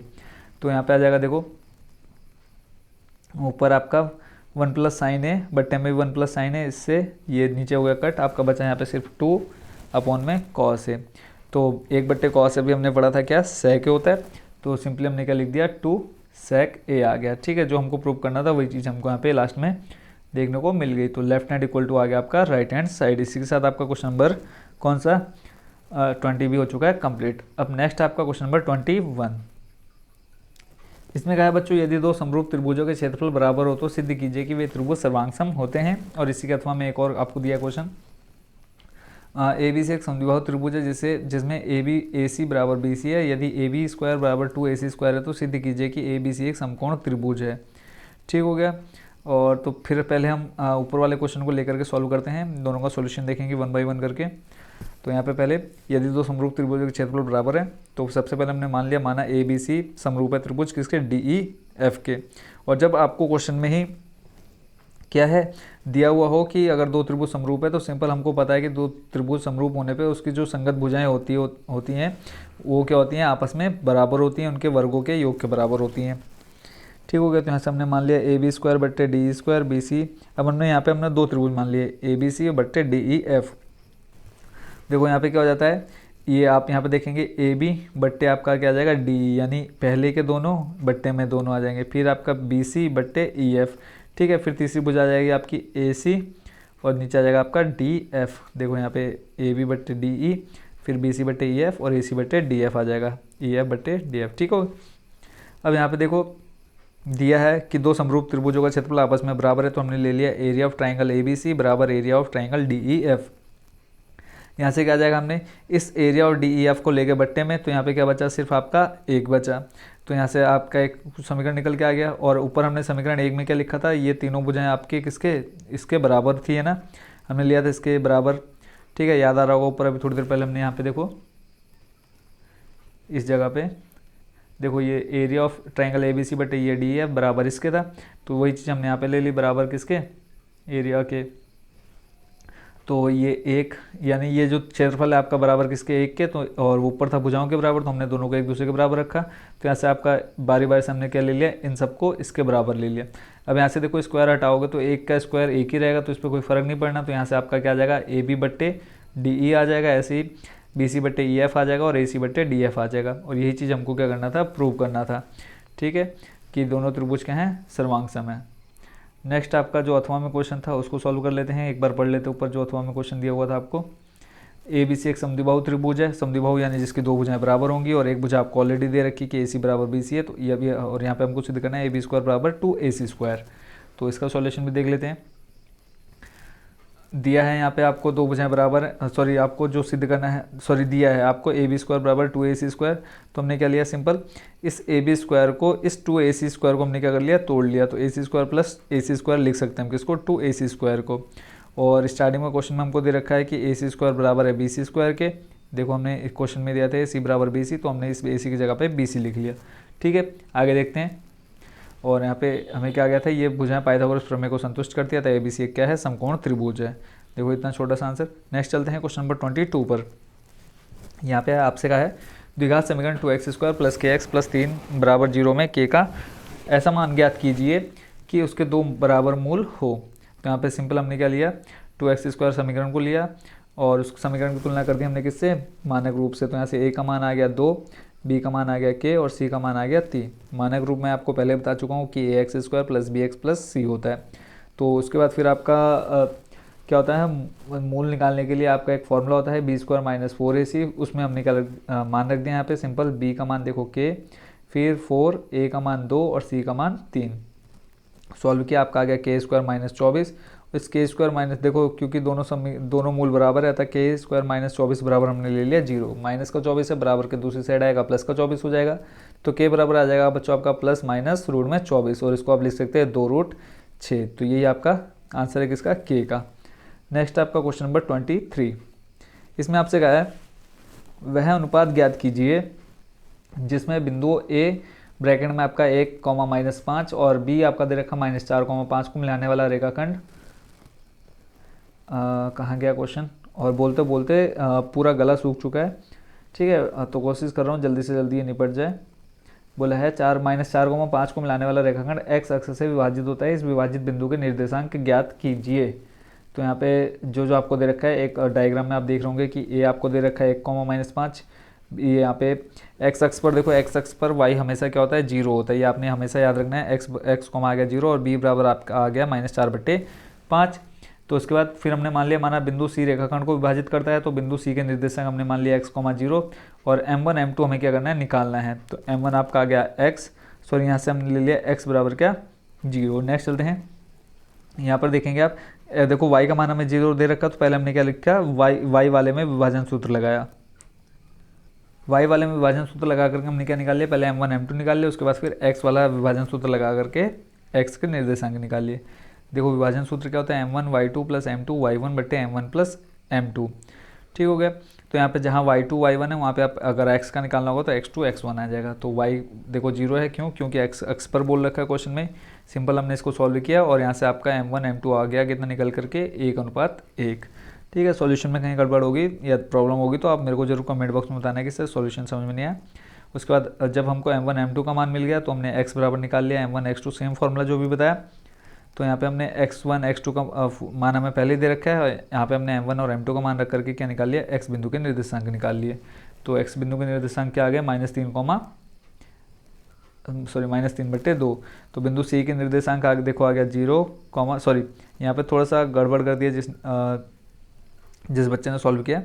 तो यहाँ पे आ जाएगा देखो ऊपर आपका 1 प्लस साइन ए बट्टे में भी 1 प्लस साइन है, इससे ये नीचे हो गया कट, आपका बचा यहाँ पे सिर्फ 2 अपॉन में कॉस ए। तो एक बट्टे कॉस ए भी हमने पढ़ा था क्या सेक ए होता है, तो सिंपली हमने क्या लिख दिया 2 सेक ए आ गया। ठीक है, जो हमको प्रूव करना था वही चीज़ हमको यहाँ पे लास्ट में देखने को मिल गई। तो लेफ्ट हैंड इक्वल टू आ गया आपका राइट हैंड साइड। इसी के साथ आपका क्वेश्चन नंबर कौन सा 20 भी हो चुका है कंप्लीट। अब नेक्स्ट आपका क्वेश्चन नंबर 21। इसमें कहा है बच्चों यदि दो समरूप त्रिभुजों के क्षेत्रफल बराबर हो तो सिद्ध कीजिए कि वे त्रिभुज सर्वांग होते हैं। और इसी के अथवा में एक और आपको दिया क्वेश्चन, ए बी से एक समद्विबाहु त्रिभुज है जिसमें ए बी ए सी बराबर बी सी है। यदि ए बी स्क्वायर बराबर 2 ए सी स्क्वायर है तो सिद्ध कीजिए कि ए बी सी एक समकोण त्रिभुज है। ठीक हो गया, और तो फिर पहले हम ऊपर वाले क्वेश्चन को लेकर के सॉल्व करते हैं, दोनों का सॉल्यूशन देखेंगे 1 बाई 1 करके। तो यहाँ पे पहले यदि दो समरूप त्रिभुजों के क्षेत्रफल बराबर है, तो सबसे पहले हमने माना ए बी सी समरूप है त्रिभुज किसके डी ई एफ के। और जब आपको क्वेश्चन में ही क्या है दिया हुआ हो कि अगर दो त्रिभुज समरूप है, तो सिंपल हमको पता है कि दो त्रिभुज समरूप होने पे उसकी जो संगत भुजाएं होती हैं वो क्या होती हैं आपस में बराबर होती हैं, उनके वर्गों के योग के बराबर होती हैं। ठीक हो गया, तो यहाँ से हमने मान लिया ए बी स्क्वायर बट्टे D E square B C. अब हमने यहाँ पे हमने दो त्रिभुज मान लिए ए बी सी बट्टे डी ई एफ। देखो यहाँ पे क्या हो जाता है, ये आप यहाँ पे देखेंगे ए बी बट्टे आपका क्या आ जाएगा डी, यानी पहले के दोनों बट्टे में दोनों आ जाएंगे। फिर आपका बी सी बट्टे ई एफ। ठीक है, फिर तीसरी भुजा आ जाएगी आपकी ए सी और नीचे आ जाएगा आपका डी एफ। देखो यहाँ पे ए बी बट्टे डी ई, फिर बी सी बट्टे ई एफ और ए सी बट्टे डी एफ आ जाएगा ई एफ बट्टे डी एफ। ठीक हो, अब यहाँ पे देखो दिया है कि दो समरूप त्रिभुजों का क्षेत्रफल आपस में बराबर है, तो हमने ले लिया area of triangle A B C बराबर area of triangle D E F. यहाँ से क्या आ जाएगा, हमने इस एरिया और डी ई एफ को लेके बट्टे में, तो यहाँ पे क्या बचा सिर्फ आपका एक बचा, तो यहाँ से आपका एक समीकरण निकल के आ गया। और ऊपर हमने समीकरण एक में क्या लिखा था, ये तीनों भुजाएं आपके किसके इसके बराबर थी, है ना, हमने लिया था इसके बराबर। ठीक है, याद आ रहा होगा ऊपर अभी थोड़ी देर पहले हमने यहाँ पे देखो इस जगह पे देखो ये area of triangle A B C बटे ये डी एफ बराबर इसके था, तो वही चीज़ हमने यहाँ पे ले ली बराबर किसके एरिया के। तो ये एक, यानी ये जो क्षेत्रफल है आपका बराबर किसके, एक के, तो और वो ऊपर था भुजाओं के बराबर, तो हमने दोनों को एक दूसरे के बराबर रखा। तो यहाँ से आपका बारी बारी से हमने क्या ले लिया, इन सबको इसके बराबर ले लिया। अब यहाँ से देखो स्क्वायर हटाओगे तो एक का स्क्वायर एक ही रहेगा, तो इस पर कोई फर्क नहीं पड़ना। तो यहाँ से आपका क्या आ जाएगा, ए बी बट्टे डी ई आ जाएगा, ऐसे ही बी सी बट्टे ई एफ आ जाएगा और ए सी बट्टे डी एफ आ जाएगा। और यही चीज़ हमको क्या करना था, प्रूव करना था। ठीक है, कि दोनों त्रिभुज के हैं सर्वांग सम है। नेक्स्ट आपका जो अथवा में क्वेश्चन था उसको सॉल्व कर लेते हैं। एक बार पढ़ लेते हैं ऊपर जो अथवा में क्वेश्चन दिया हुआ था आपको। ए बी सी एक समद्विबाहु त्रिभुज है, समद्विबाहु यानी जिसकी दो भुजाएं बराबर होंगी, और एक भुजा आपको ऑलरेडी दे रखी कि ए सी बराबर बी सी है। तो ये भी, और यहाँ पे हमको सिद्ध करना है ए बी स्क्वायर बराबर 2ac²। तो इसका सॉल्यूशन भी देख लेते हैं। दिया है यहाँ पे आपको दो भुजाएं बराबर है, सॉरी आपको जो सिद्ध करना है, सॉरी दिया है आपको ए बी स्क्वायर बराबर 2ac²। तो हमने क्या लिया, सिंपल इस ए बी स्क्वायर को, इस 2ac² को हमने क्या कर लिया, तोड़ लिया। तो ac² प्लस ac² लिख सकते हैं हम किसको, 2ac² को। और स्टार्टिंग में क्वेश्चन में हमको दे रखा है कि ac² बराबर है bc² के। देखो हमने इस क्वेश्चन में दिया था सी बराबर बी सी, तो हमने इस ac की जगह पे bc लिख लिया। ठीक है, आगे देखते हैं। और यहाँ पे हमें क्या गया था, ये भुजाएं पाइथागोरस प्रमेय को संतुष्ट करती है, तो ABC एक क्या है, समकोण त्रिभुज है। देखो इतना छोटा सा आंसर। नेक्स्ट चलते हैं क्वेश्चन नंबर 22 पर। यहाँ पे आपसे कहा है द्विघात समीकरण 2x² प्लस kx प्लस 3 बराबर 0 में k का ऐसा मान ज्ञात कीजिए कि उसके दो बराबर मूल हो। तो यहाँ पे सिंपल हमने क्या लिया, 2x² समीकरण को लिया और उस समीकरण की तुलना कर दी हमने किससे, मानक रूप से। तो यहाँ से a का मान आ गया 2, b का मान आ गया k और c का मान आ गया 3। मानक रूप में आपको पहले बता चुका हूँ कि ax² plus bx plus c होता है। तो उसके बाद फिर आपका क्या होता है, मूल निकालने के लिए आपका एक फॉर्मूला होता है b² माइनस 4ac। उसमें हमने क्या मान रख दिया यहाँ पे, सिंपल b का मान देखो k, फिर 4, a का मान 2 और c का मान 3। सॉल्व किया, आपका आ गया k² माइनस 24। इस k² माइनस, देखो क्योंकि दोनों मूल बराबर है, था k² माइनस 24 बराबर हमने ले लिया 0। माइनस का 24 है, बराबर के दूसरी साइड आएगा प्लस का 24 हो जाएगा। तो k बराबर आ जाएगा बच्चों आपका प्लस माइनस रूट में 24, और इसको आप लिख सकते हैं 2√6। तो यही आपका आंसर है किसका, k का। नेक्स्ट आपका क्वेश्चन नंबर 23। इसमें आपसे कहा है वह अनुपात ज्ञात कीजिए जिसमें बिंदु a ब्रैकेट में आपका 1, -5 और b आपका दे रखा -4, 5 को मिलाने वाला रेखाखंड, कहाँ गया क्वेश्चन, और बोलते बोलते पूरा गला सूख चुका है। ठीक है, तो कोशिश कर रहा हूँ जल्दी से जल्दी ये निपट जाए। बोला है 4, -4, 5 को मिलाने वाला रेखाखंड x अक्ष से विभाजित होता है, इस विभाजित बिंदु के निर्देशांक ज्ञात कीजिए। तो यहाँ पे जो आपको दे रखा है, एक डायग्राम में आप देख रहे होंगे कि a आपको दे रखा है 1, -5। ये यहाँ पे x अक्ष पर देखो, x अक्ष पर y हमेशा क्या होता है, 0 होता है। ये आपने हमेशा याद रखना है। x आ गया 0 और b बराबर आपका आ गया -4/5। तो उसके बाद फिर हमने मान लिया, माना बिंदु c रेखाखंड को विभाजित करता है, तो बिंदु c के निर्देशांक हमने मान लिया x, 0 और m1 m2 हमें क्या करना है, निकालना है। तो m1 आपका आ गया x, सॉरी यहाँ से हमने ले लिया x बराबर क्या, 0। नेक्स्ट चलते हैं, यहाँ पर देखेंगे आप, देखो y का मान हमें 0 दे रखा, तो पहले हमने क्या लिखा, y वाले में विभाजन सूत्र लगाया। y वाले में विभाजन सूत्र लगा करके हमने क्या निकाल लिया, पहले m1 m2 निकाल लिया, उसके बाद फिर x वाला विभाजन सूत्र लगा करके x के निर्देशांक निकाल लिए। देखो विभाजन सूत्र क्या होता है, m1 y2 plus m2 y1 बट्टे m1 प्लस m2। ठीक हो गया। तो यहाँ पे जहाँ y2 y1 है, वहाँ पे आप अगर x का निकालना होगा तो x2 x1 आ जाएगा। तो y देखो 0 है, क्यों, क्योंकि x पर बोल रखा है क्वेश्चन में। सिंपल हमने इसको सॉल्व किया और यहाँ से आपका m1 m2 आ गया कितना निकल करके, 1:1। ठीक है, सॉल्यूशन में कहीं गड़बड़ होगी या प्रॉब्लम होगी तो आप मेरे को जरूर कमेंट बॉक्स में बताना कि सर सॉल्यूशन समझ में नहीं आया। उसके बाद जब हमको m1 m2 का मान मिल गया तो हमने x बराबर निकाल लिया, m1 x2 सेम फार्मूला जो भी बताया। तो यहाँ पे हमने x1 x2 का मान हमें पहले ही दे रखा है, यहाँ पे हमने m1 और m2 का मान रख करके क्या निकाल लिया, x बिंदु के निर्देशांक निकाल लिए। तो x बिंदु के निर्देशांक क्या आ गया, -3/2। तो बिंदु c के निर्देशांक आगे देखो आ गया 0, सॉरी यहाँ पे थोड़ा सा गड़बड़ कर दिया जिस बच्चे ने सॉल्व किया।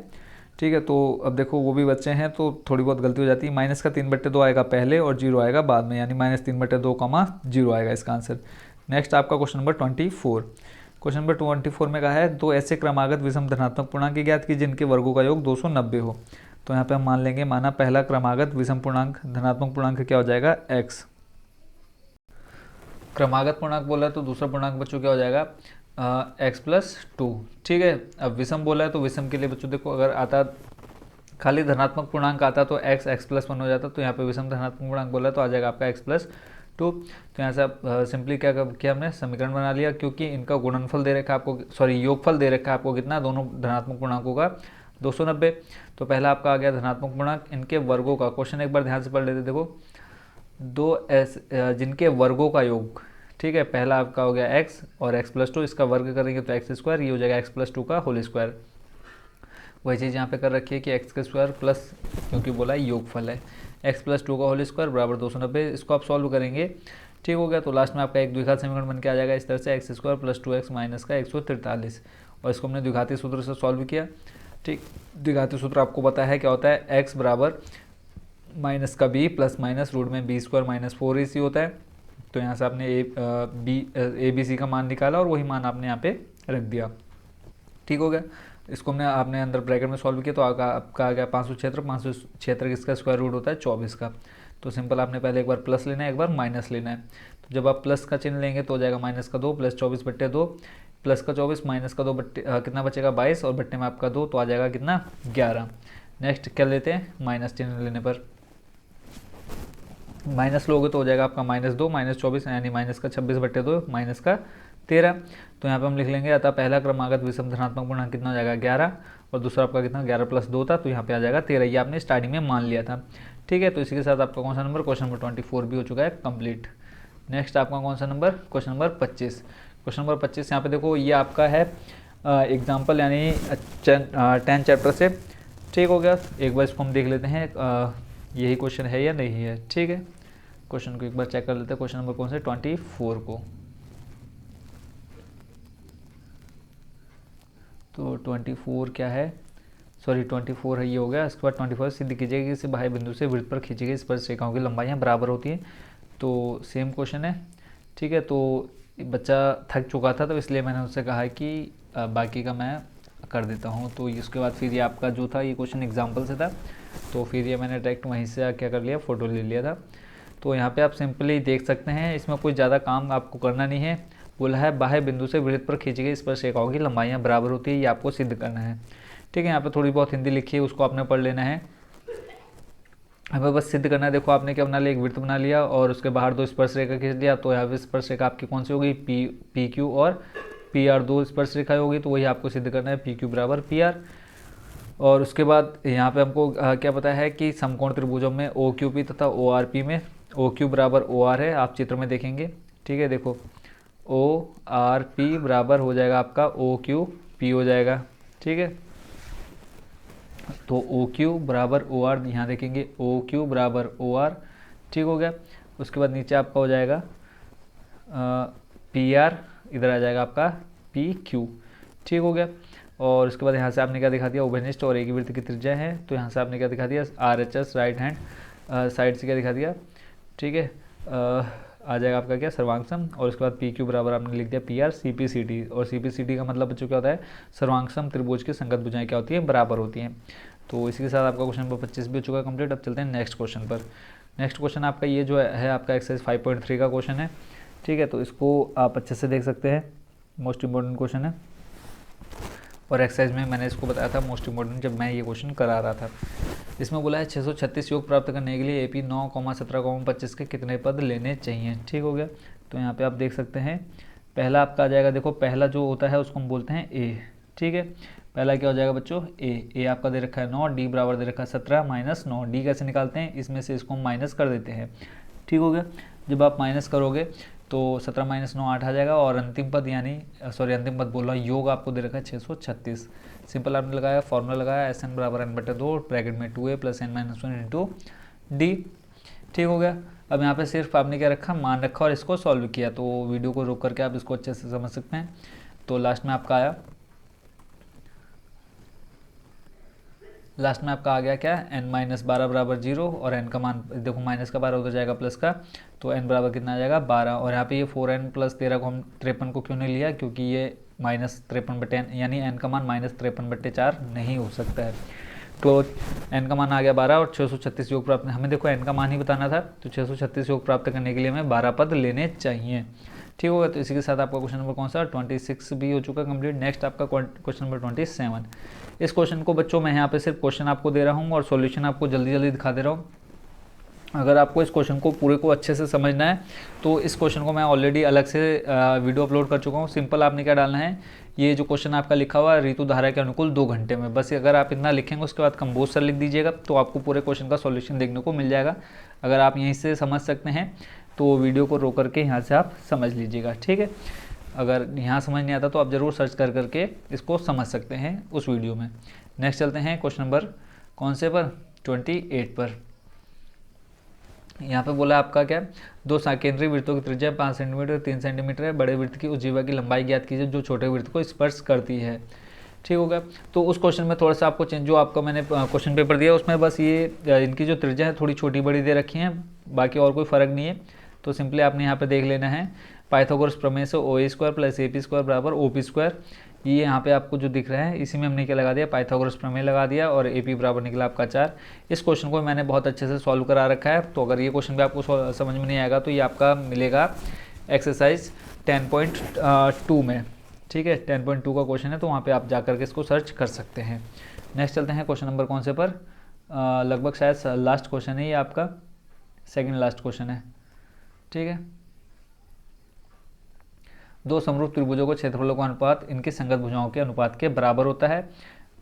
ठीक है, तो अब देखो वो भी बच्चे हैं तो थोड़ी बहुत गलती हो जाती है। -3/2 आएगा पहले और 0 आएगा बाद में, यानी -3/2, 0 आएगा इसका आंसर। नेक्स्ट आपका क्वेश्चन नंबर 24। क्वेश्चन नंबर 24 में कहा है दो ऐसे क्रमागत विषम धनात्मक पूर्णांक ज्ञात की जिनके वर्गों का योग 290 हो। तो यहाँ पे हम मान लेंगे, माना पहला क्रमागत विषम पूर्णांक धनात्मक पूर्णांक क्या हो जाएगा, x। क्रमागत पूर्णांक बोला है तो दूसरा पूर्णांक बच्चों क्या हो जाएगा, x+2। ठीक है, अब विषम बोला है तो विषम के लिए बच्चों देखो, अगर आता खाली धनात्मक पूर्णांक आता तो x+1 हो जाता। तो यहाँ पे विषम धनात्मक पूर्णांक बोला है तो आ जाएगा आपका x+2 तो यहाँ से आप सिंपली क्या किया हमने, समीकरण बना लिया, क्योंकि इनका गुणनफल दे रखा है आपको, सॉरी योगफल दे रखा है आपको कितना, दोनों धनात्मक पूर्णांकों का 290। तो पहला आपका आ गया धनात्मक पूर्णांक, इनके वर्गों का क्वेश्चन एक बार ध्यान से पढ़ लेते। देखो दो जिनके वर्गों का योग, ठीक है, पहला आपका हो गया x और x+2, इसका वर्ग करेंगे तो x², ये हो जाएगा x+2 का होल स्क्वायर। वही चीज़ यहाँ पे कर रखी है कि x² प्लस, क्योंकि बोला है योगफल है, x+2 का होल स्क्वायर बराबर 290। इसको आप सॉल्व करेंगे, ठीक हो गया। तो लास्ट में आपका एक द्विघात समीकरण बन के आ जाएगा इस तरह से, x² + 2x माइनस का 143, और इसको हमने द्विघाती सूत्र से सॉल्व किया। ठीक, द्विघाती सूत्र आपको पता है क्या होता है, x बराबर माइनस का b प्लस माइनस रूट में b² माइनस 4ac होता है। तो यहाँ से आपने ए बी सी का मान निकाला और वही मान आपने यहाँ पे रख दिया, ठीक हो गया। इसको हमने आपने अंदर ब्रैकेट में सॉल्व किया तो आपका आ गया 576। 576 किसका स्क्वायर रूट होता है, 24 का। तो सिंपल आपने पहले एक बार प्लस लेना है, एक बार माइनस लेना है। तो जब आप प्लस का चिन्ह लेंगे तो हो जाएगा -2 प्लस 24/2, प्लस का 24 माइनस का 2 कितना बचेगा 22, और बट्टे में आपका 2, तो आ जाएगा कितना 11। नेक्स्ट क्या लेते हैं, माइनस चिन्ह लेने पर माइनस लोगे तो हो जाएगा आपका -2 -24 यानी माइनस का 26/2 माइनस का 13। तो यहाँ पे हम लिख लेंगे, अतः पहला क्रमागत विषम धनात्मक पूर्णांक कितना हो जाएगा 11, और दूसरा आपका कितना 11 + 2 था, तो यहाँ पे आ जाएगा 13। ये आपने स्टार्टिंग में मान लिया था, ठीक है। तो इसी के साथ आपका कौन सा नंबर, क्वेश्चन नंबर 24 भी हो चुका है कंप्लीट। नेक्स्ट आपका कौन सा number, question number 25। Question number 25 यहाँ पे देखो, ये आपका है एग्जाम्पल यानी 10 चैप्टर से, ठीक हो गया। एक बार इसको हम देख लेते हैं यही क्वेश्चन है या नहीं है, ठीक है। क्वेश्चन को एक बार चेक कर लेते हैं, क्वेश्चन नंबर कौन सा 24 को। तो 24 क्या है, सॉरी 24 है, ये हो गया। इसके बाद 24 सिद्ध कीजिएगा कि इस बाह्य बिंदु से वृत्त पर खींची गई स्पर्शरेखाओं की लंबाइयाँ बराबर होती हैं। तो सेम क्वेश्चन है, ठीक है। तो बच्चा थक चुका था तो इसलिए मैंने उससे कहा कि बाकी का मैं कर देता हूँ। तो इसके बाद फिर ये आपका जो था, ये क्वेश्चन एग्जाम्पल से था, तो फिर ये मैंने डायरेक्ट वहीं से क्या कर लिया, फ़ोटो ले लिया था। तो यहाँ पे आप सिंपली देख सकते हैं, इसमें कोई ज़्यादा काम आपको करना नहीं है। बोला है बाह्य बिंदु से वृत्त पर खींची गई स्पर्शरेखाओं की लंबाइयाँ बराबर होती है, ये आपको सिद्ध करना है, ठीक है। यहाँ पे थोड़ी बहुत हिंदी लिखी है, उसको आपने पढ़ लेना है। हमें बस सिद्ध करना है। देखो आपने क्या बना लिया, एक वृत्त बना लिया और उसके बाहर 2 स्पर्शरेखा खींच लिया। तो यहाँ पे स्पर्शरेखा आपकी कौन सी होगी, PQ और PR 2 स्पर्शरेखा होगी, तो वही आपको सिद्ध करना है, PQ बराबर PR। और उसके बाद यहाँ पे हमको क्या पता है कि समकोण त्रिभुजों में OQP तथा ORP में OQ बराबर OR है, आप चित्र में देखेंगे, ठीक है। देखो ORP बराबर हो जाएगा आपका OQP हो जाएगा, ठीक है। तो OQ बराबर OR, यहाँ देखेंगे OQ बराबर OR, ठीक हो गया। उसके बाद नीचे आपका हो जाएगा PR, इधर आ जाएगा आपका PQ, ठीक हो गया। और उसके बाद यहाँ से आपने क्या दिखा दिया, उभयनिष्ठ और एक ही वृत्त की त्रिज्या है। तो यहाँ से आपने क्या दिखा दिया, RHS राइट हैंड साइड से क्या दिखा दिया, ठीक है। आ जाएगा आपका क्या, सर्वांगसम। और उसके बाद PQ बराबर आपने लिख दिया PR CPCD, और CPCD का मतलब बच्चों क्या होता है, सर्वांगसम त्रिभुज की संगत भुजाएं क्या होती है, बराबर होती हैं। तो इसी के साथ आपका क्वेश्चन नंबर 25 भी हो चुका है कंप्लीट। अब चलते हैं नेक्स्ट क्वेश्चन पर। नेक्स्ट क्वेश्चन आपका ये जो है आपका एक्सरसाइज 5.3 का क्वेश्चन है, ठीक है। तो इसको आप अच्छे से देख सकते हैं, मोस्ट इंपॉर्टेंट क्वेश्चन है। और एक्सरसाइज में मैंने इसको बताया था मोस्ट इंपॉर्टेंट जब मैं ये क्वेश्चन करा रहा था। इसमें बोला है 636 योग प्राप्त करने के लिए AP 9, 17, 25 के कितने पद लेने चाहिए, ठीक हो गया। तो यहाँ पे आप देख सकते हैं, पहला आपका आ जाएगा, देखो पहला जो होता है उसको हम बोलते हैं A, ठीक है। पहला क्या हो जाएगा बच्चों, A आपका दे रखा है 9, D बराबर दे रखा है 17 माइनस 9। D कैसे निकालते हैं, इसमें से इसको हम माइनस कर देते हैं, ठीक हो गया। जब आप माइनस करोगे तो 17 माइनस 9 8 आ जाएगा, और अंतिम पद यानी सॉरी अंतिम पद बोल रहा हूँ, योग आपको दे रखा है 636। सिंपल आपने लगाया, फॉर्मूला लगाया, SN बराबर n/2 ब्रैकेट में 2A + n-1 इंटू D, ठीक हो गया। अब यहाँ पे सिर्फ आपने क्या रखा, मान रखा और इसको सॉल्व किया। तो वीडियो को रोक करके आप इसको अच्छे से समझ सकते हैं। तो लास्ट में आपका आया, लास्ट में आपका आ गया क्या, n-12 बराबर 0, और n का मान देखो माइनस का 12 उधर जाएगा प्लस का, तो n बराबर कितना आ जाएगा 12। और यहाँ पे ये 4n + 13 को हम 53 को क्यों नहीं लिया, क्योंकि ये -53/n यानी n का मान -53/4 नहीं हो सकता है। तो n का मान आ गया 12 और 636 योग प्राप्त, हमें देखो n का मान ही बताना था, तो 636 योग प्राप्त करने के लिए हमें 12 पद लेने चाहिए, ठीक होगा। तो इसी के साथ आपका क्वेश्चन नंबर कौन सा 26 भी हो चुका कंप्लीट। नेक्स्ट आपका क्वेश्चन नंबर 27। इस क्वेश्चन को बच्चों मैं यहाँ पे सिर्फ क्वेश्चन आपको दे रहा हूँ और सॉल्यूशन आपको जल्दी जल्दी दिखा दे रहा हूँ। अगर आपको इस क्वेश्चन को पूरे को अच्छे से समझना है तो इस क्वेश्चन को मैं ऑलरेडी अलग से वीडियो अपलोड कर चुका हूँ। सिंपल आपने क्या डालना है, ये जो क्वेश्चन आपका लिखा हुआ है ऋतु धारा के अनुकूल 2 घंटे में, बस अगर आप इतना लिखेंगे उसके बाद कंपोजर लिख दीजिएगा तो आपको पूरे क्वेश्चन का सॉल्यूशन देखने को मिल जाएगा। अगर आप यहीं से समझ सकते हैं तो वीडियो को रोक करके यहाँ से आप समझ लीजिएगा, ठीक है। अगर यहाँ समझ नहीं आता तो आप ज़रूर सर्च कर करके इसको समझ सकते हैं उस वीडियो में। नेक्स्ट चलते हैं क्वेश्चन नंबर कौन से पर, 28 पर। यहाँ पे बोला आपका क्या, 2 सकेंद्रीय वृत्तों की त्रिज्या 5 सेंटीमीटर 3 सेंटीमीटर है, बड़े वृत्त की उस जीवा की लंबाई ज्ञात कीजिए जो छोटे वृत्त को स्पर्श करती है। ठीक हो गया। तो उस क्वेश्चन में थोड़ा सा आपको चेंज, जो आपका मैंने क्वेश्चन पेपर दिया उसमें बस ये इनकी जो त्रिज्या है थोड़ी छोटी बड़ी दे रखी है, बाकी और कोई फ़र्क नहीं है। तो सिंपली आपने यहाँ पे देख लेना है, पाइथागोरस प्रमेय से OA² + AP² बराबर OP²। ये यहाँ पे आपको जो दिख रहा है इसी में हमने क्या लगा दिया, पाइथागोरस प्रमेय लगा दिया और AP बराबर निकला आपका 4। इस क्वेश्चन को मैंने बहुत अच्छे से सॉल्व करा रखा है। तो अगर ये क्वेश्चन भी आपको समझ में नहीं आएगा तो ये आपका मिलेगा एक्सरसाइज 10.2 में, ठीक है। 10.2 का क्वेश्चन है तो वहाँ पे आप जा करके इसको सर्च कर सकते हैं। नेक्स्ट चलते हैं क्वेश्चन नंबर कौन से पर, लगभग शायद लास्ट क्वेश्चन है ये आपका, सेकंड लास्ट क्वेश्चन है, ठीक है। 2 समरूप त्रिभुजों को क्षेत्रफलों का अनुपात इनकी संगत भुजाओं के अनुपात के बराबर होता है।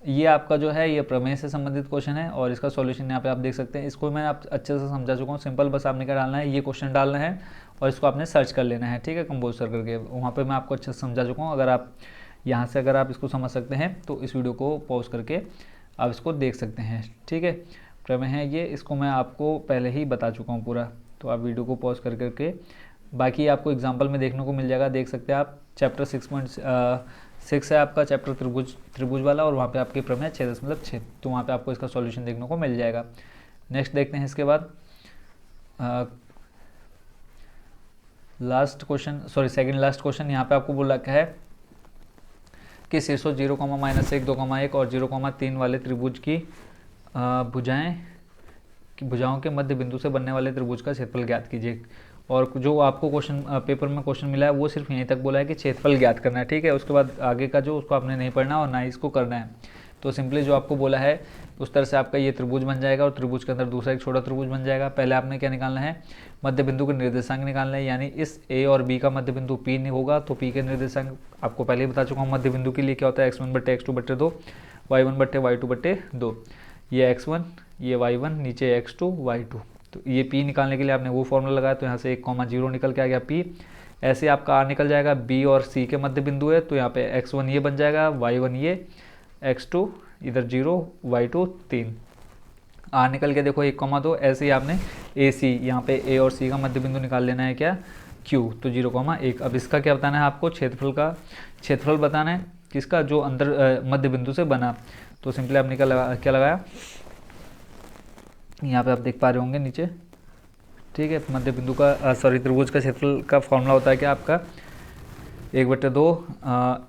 ये आपका जो है ये प्रमेय से संबंधित क्वेश्चन है और इसका सॉल्यूशन यहाँ पे आप देख सकते हैं। इसको मैं आप अच्छे से समझा चुका हूँ। सिंपल बस आपने क्या डालना है, ये क्वेश्चन डालना है और इसको आपने सर्च कर लेना है, ठीक है, कंपोज करके। वहाँ पे मैं आपको अच्छे से समझा चुका हूँ। अगर आप यहाँ से अगर आप इसको समझ सकते हैं तो इस वीडियो को पॉज करके आप इसको देख सकते हैं, ठीक है। प्रमेय है ये, इसको मैं आपको पहले ही बता चुका हूँ पूरा, तो आप वीडियो को पॉज कर करके बाकी आपको एग्जाम्पल में देखने को मिल जाएगा, देख सकते हैं आप। चैप्टर 6.6 है आपका, चैप्टर त्रिभुज वाला, और वहाँ पे आपके प्रमेय 6.6, तो वहाँ पे आपको इसका सॉल्यूशन देखने को मिल जाएगा। नेक्स्ट देखते हैं इसके बाद last question, sorry second last question. यहाँ पे आपको बोला क्या है कि शीर्षों 0, -1, 2, 1 और 0,3 वाले त्रिभुज की भुजाओं के मध्य बिंदु से बनने वाले त्रिभुज का क्षेत्रफल ज्ञात कीजिए। और जो आपको क्वेश्चन पेपर में क्वेश्चन मिला है वो सिर्फ यहीं तक बोला है कि क्षेत्रफल ज्ञात करना है, ठीक है। उसके बाद आगे का जो उसको आपने नहीं पढ़ना और ना ही इसको करना है। तो सिंपली जो आपको बोला है उस तरह से आपका ये त्रिभुज बन जाएगा और त्रिभुज के अंदर दूसरा एक छोटा त्रिभुज बन जाएगा। पहले आपने क्या निकालना है, मध्य बिंदु के निर्देशांक निकालना है, यानी इस A और B का मध्य बिंदु P नहीं होगा तो P के निर्देशांक आपको पहले ही बता चुका हूँ। मध्य बिंदु के लिए क्या होता है, x1/x2/2, y1/y2/2। ये x1, ये y1, नीचे x2, y2। तो ये P निकालने के लिए आपने वो फॉर्मूला लगाया, तो यहाँ से 1,0 निकल के आ गया P। ऐसे आपका R निकल जाएगा, B और C के मध्य बिंदु है तो यहाँ पे x1 ये बन जाएगा, y1 ये, x2 इधर 0, y2 3। R निकल के देखो 1,2। ऐसे ही आपने AC यहाँ पे A और C का मध्य बिंदु निकाल लेना है क्या, Q, तो 0,1। अब इसका क्या बताना है आपको, क्षेत्रफल बताना है किसका, जो अंदर मध्य बिंदु से बना। तो सिंपली आपने क्या लगाया, यहाँ पे आप देख पा रहे होंगे नीचे, ठीक है। मध्य बिंदु का त्रिभुज का क्षेत्रफल का फॉर्मूला होता है क्या आपका, 1/2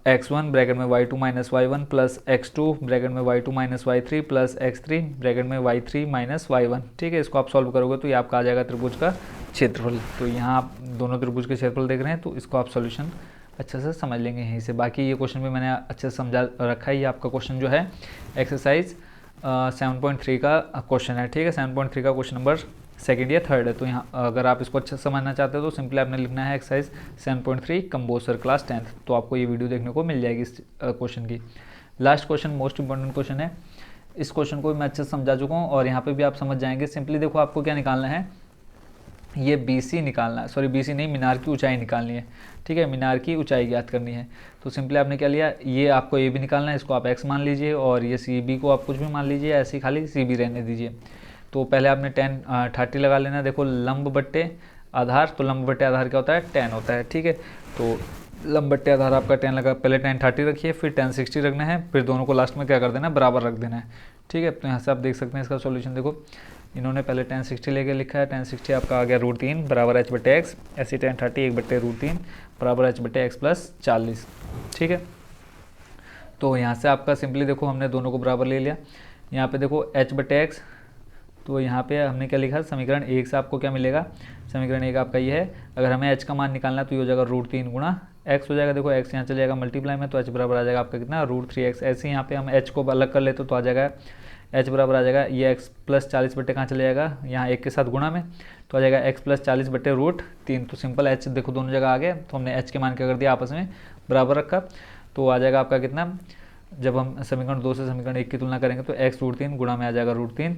x1 ब्रैकेट में y2 - y1 plus x2 bracket में y2 - y3 plus x3 bracket में y3 - y1, ठीक है। इसको आप सॉल्व करोगे तो ये आपका आ जाएगा त्रिभुज का क्षेत्रफल। तो यहाँ आप दोनों त्रिभुज के क्षेत्रफल देख रहे हैं तो इसको आप सॉल्यूशन अच्छे से समझ लेंगे यहीं से। बाकी ये क्वेश्चन भी मैंने अच्छे से समझा रखा है। ये आपका क्वेश्चन जो है एक्सरसाइज 7.3 का क्वेश्चन है, ठीक है। 7.3 का क्वेश्चन नंबर सेकंड या थर्ड है। तो यहाँ अगर आप इसको अच्छे से समझना चाहते हो तो सिंपली आपने लिखना है एक्सरसाइज 7.3 कंपोजर क्लास 10th। तो आपको ये वीडियो देखने को मिल जाएगी इस क्वेश्चन की। Last question most important question है। इस क्वेश्चन को मैं अच्छे से समझा चुका हूँ और यहाँ पे भी आप समझ जाएंगे। सिंपली देखो आपको क्या निकालना है, ये BC निकालना है, सॉरी BC नहीं, मीनार की ऊंचाई निकालनी है, ठीक है। मीनार की ऊंचाई ज्ञात करनी है। तो सिंपली आपने क्या लिया, ये आपको ये भी निकालना है, इसको आप x मान लीजिए और ये CB को आप कुछ भी मान लीजिए, ऐसे ही खाली CB रहने दीजिए। तो पहले आपने 10 लगा लेना है। देखो लंब बट्टे आधार, तो लंब बट्टे आधार क्या होता है, 10 होता है, ठीक है। तो लंब बट्टे आधार आपका 10 लगा, पहले 10 रखिए, फिर 10 60 रखना है, फिर दोनों को लास्ट में क्या कर देना है, बराबर रख देना है, ठीक है। तो यहाँ से आप देख सकते हैं इसका सॉल्यूशन। देखो इन्होंने पहले 10 लेके लिखा है, 10 आपका आ गया √3 बराबर h/x, ऐसे 10 1/√3 बराबर h/x प्लस 40, ठीक है। तो यहाँ से आपका सिंपली देखो हमने दोनों को बराबर ले लिया। यहाँ पे देखो h/x, तो यहाँ पे हमने क्या लिखा, समीकरण 1 से आपको क्या मिलेगा, समीकरण 1 आपका ये है। अगर हमें h का मान निकालना है तो ये हो जाएगा √3 गुणा x हो जाएगा। देखो x यहाँ चल जाएगा मल्टीप्लाई में, तो h बराबर आ जाएगा आपका कितना, √3x। ऐसे ही यहाँ पे हम h को अलग कर लेते तो आ जाएगा एच बराबर आ जाएगा ये एक्स प्लस 40 बट्टे कहाँ चले जाएगा, यहाँ एक के साथ गुणा में, तो आ जाएगा एक्स प्लस 40 बट्टे रूट 3। तो सिंपल एच देखो दोनों जगह आ गया, तो हमने एच के मान क्या कर दिया आपस में बराबर रखा, तो आ जाएगा आपका कितना, जब हम समीकरण 2 से समीकरण 1 की तुलना करेंगे तो एक्स रूट 3 गुणा में आ जाएगा रूट 3,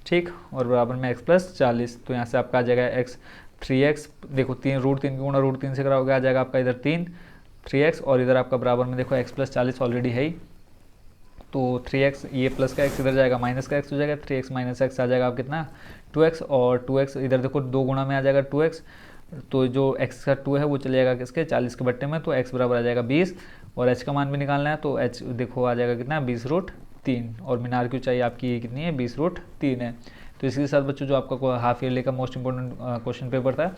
ठीक, और बराबर में एक्स प्लस 40। तो यहाँ से आपका आ जाएगा एक्स 3x, देखो 3 रूट 3 गुणा रूट 3 से कराओगे आ जाएगा आपका इधर 3x, और इधर आपका बराबर में देखो एक्स प्लस 40 ऑलरेडी है ही, तो 3x ये प्लस का x इधर जाएगा माइनस का x हो जाएगा, 3x माइनस एक्स आ जाएगा आप कितना 2x, और 2x इधर देखो 2 गुणा में आ जाएगा 2x, तो जो x का 2 है वो चले जाएगा किसके 40 के बट्टे में, तो x बराबर आ जाएगा 20, और h का मान भी निकालना है, तो h देखो आ जाएगा कितना 20 रूट 3, और मीनार की ऊंचाई आपकी ये कितनी है 20 रूट 3 है। तो इसके साथ बच्चों जो आपका हाफ ईयरली का मोस्ट इंपॉर्टेंट क्वेश्चन पेपर था,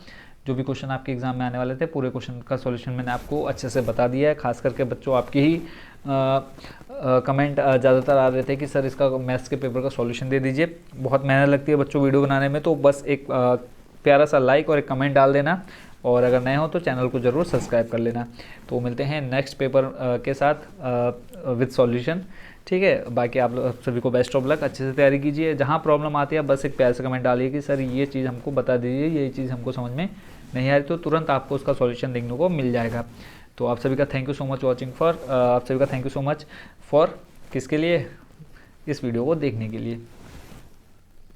जो भी क्वेश्चन आपके एग्जाम में आने वाले थे, पूरे क्वेश्चन का सॉल्यूशन मैंने आपको अच्छे से बता दिया है। खास करके बच्चों आपकी ही कमेंट ज़्यादातर आ रहे थे कि सर इसका मैथ्स के पेपर का सॉल्यूशन दे दीजिए। बहुत मेहनत लगती है बच्चों वीडियो बनाने में, तो बस एक प्यारा सा लाइक और एक कमेंट डाल देना, और अगर नए हो तो चैनल को ज़रूर सब्सक्राइब कर लेना। तो मिलते हैं नेक्स्ट पेपर के साथ विद सॉल्यूशन, ठीक है। बाकी आप सभी को बेस्ट ऑफ लक, अच्छे से तैयारी कीजिए। जहाँ प्रॉब्लम आती है बस एक प्यार से कमेंट डालिए कि सर ये चीज़ हमको बता दीजिए, ये चीज़ हमको समझ में नहीं आ रही, तो तुरंत आपको उसका सॉल्यूशन देखने को मिल जाएगा। तो आप सभी का thank you so much watching for, आप सभी का thank you so much for किसके लिए, इस वीडियो को देखने के लिए।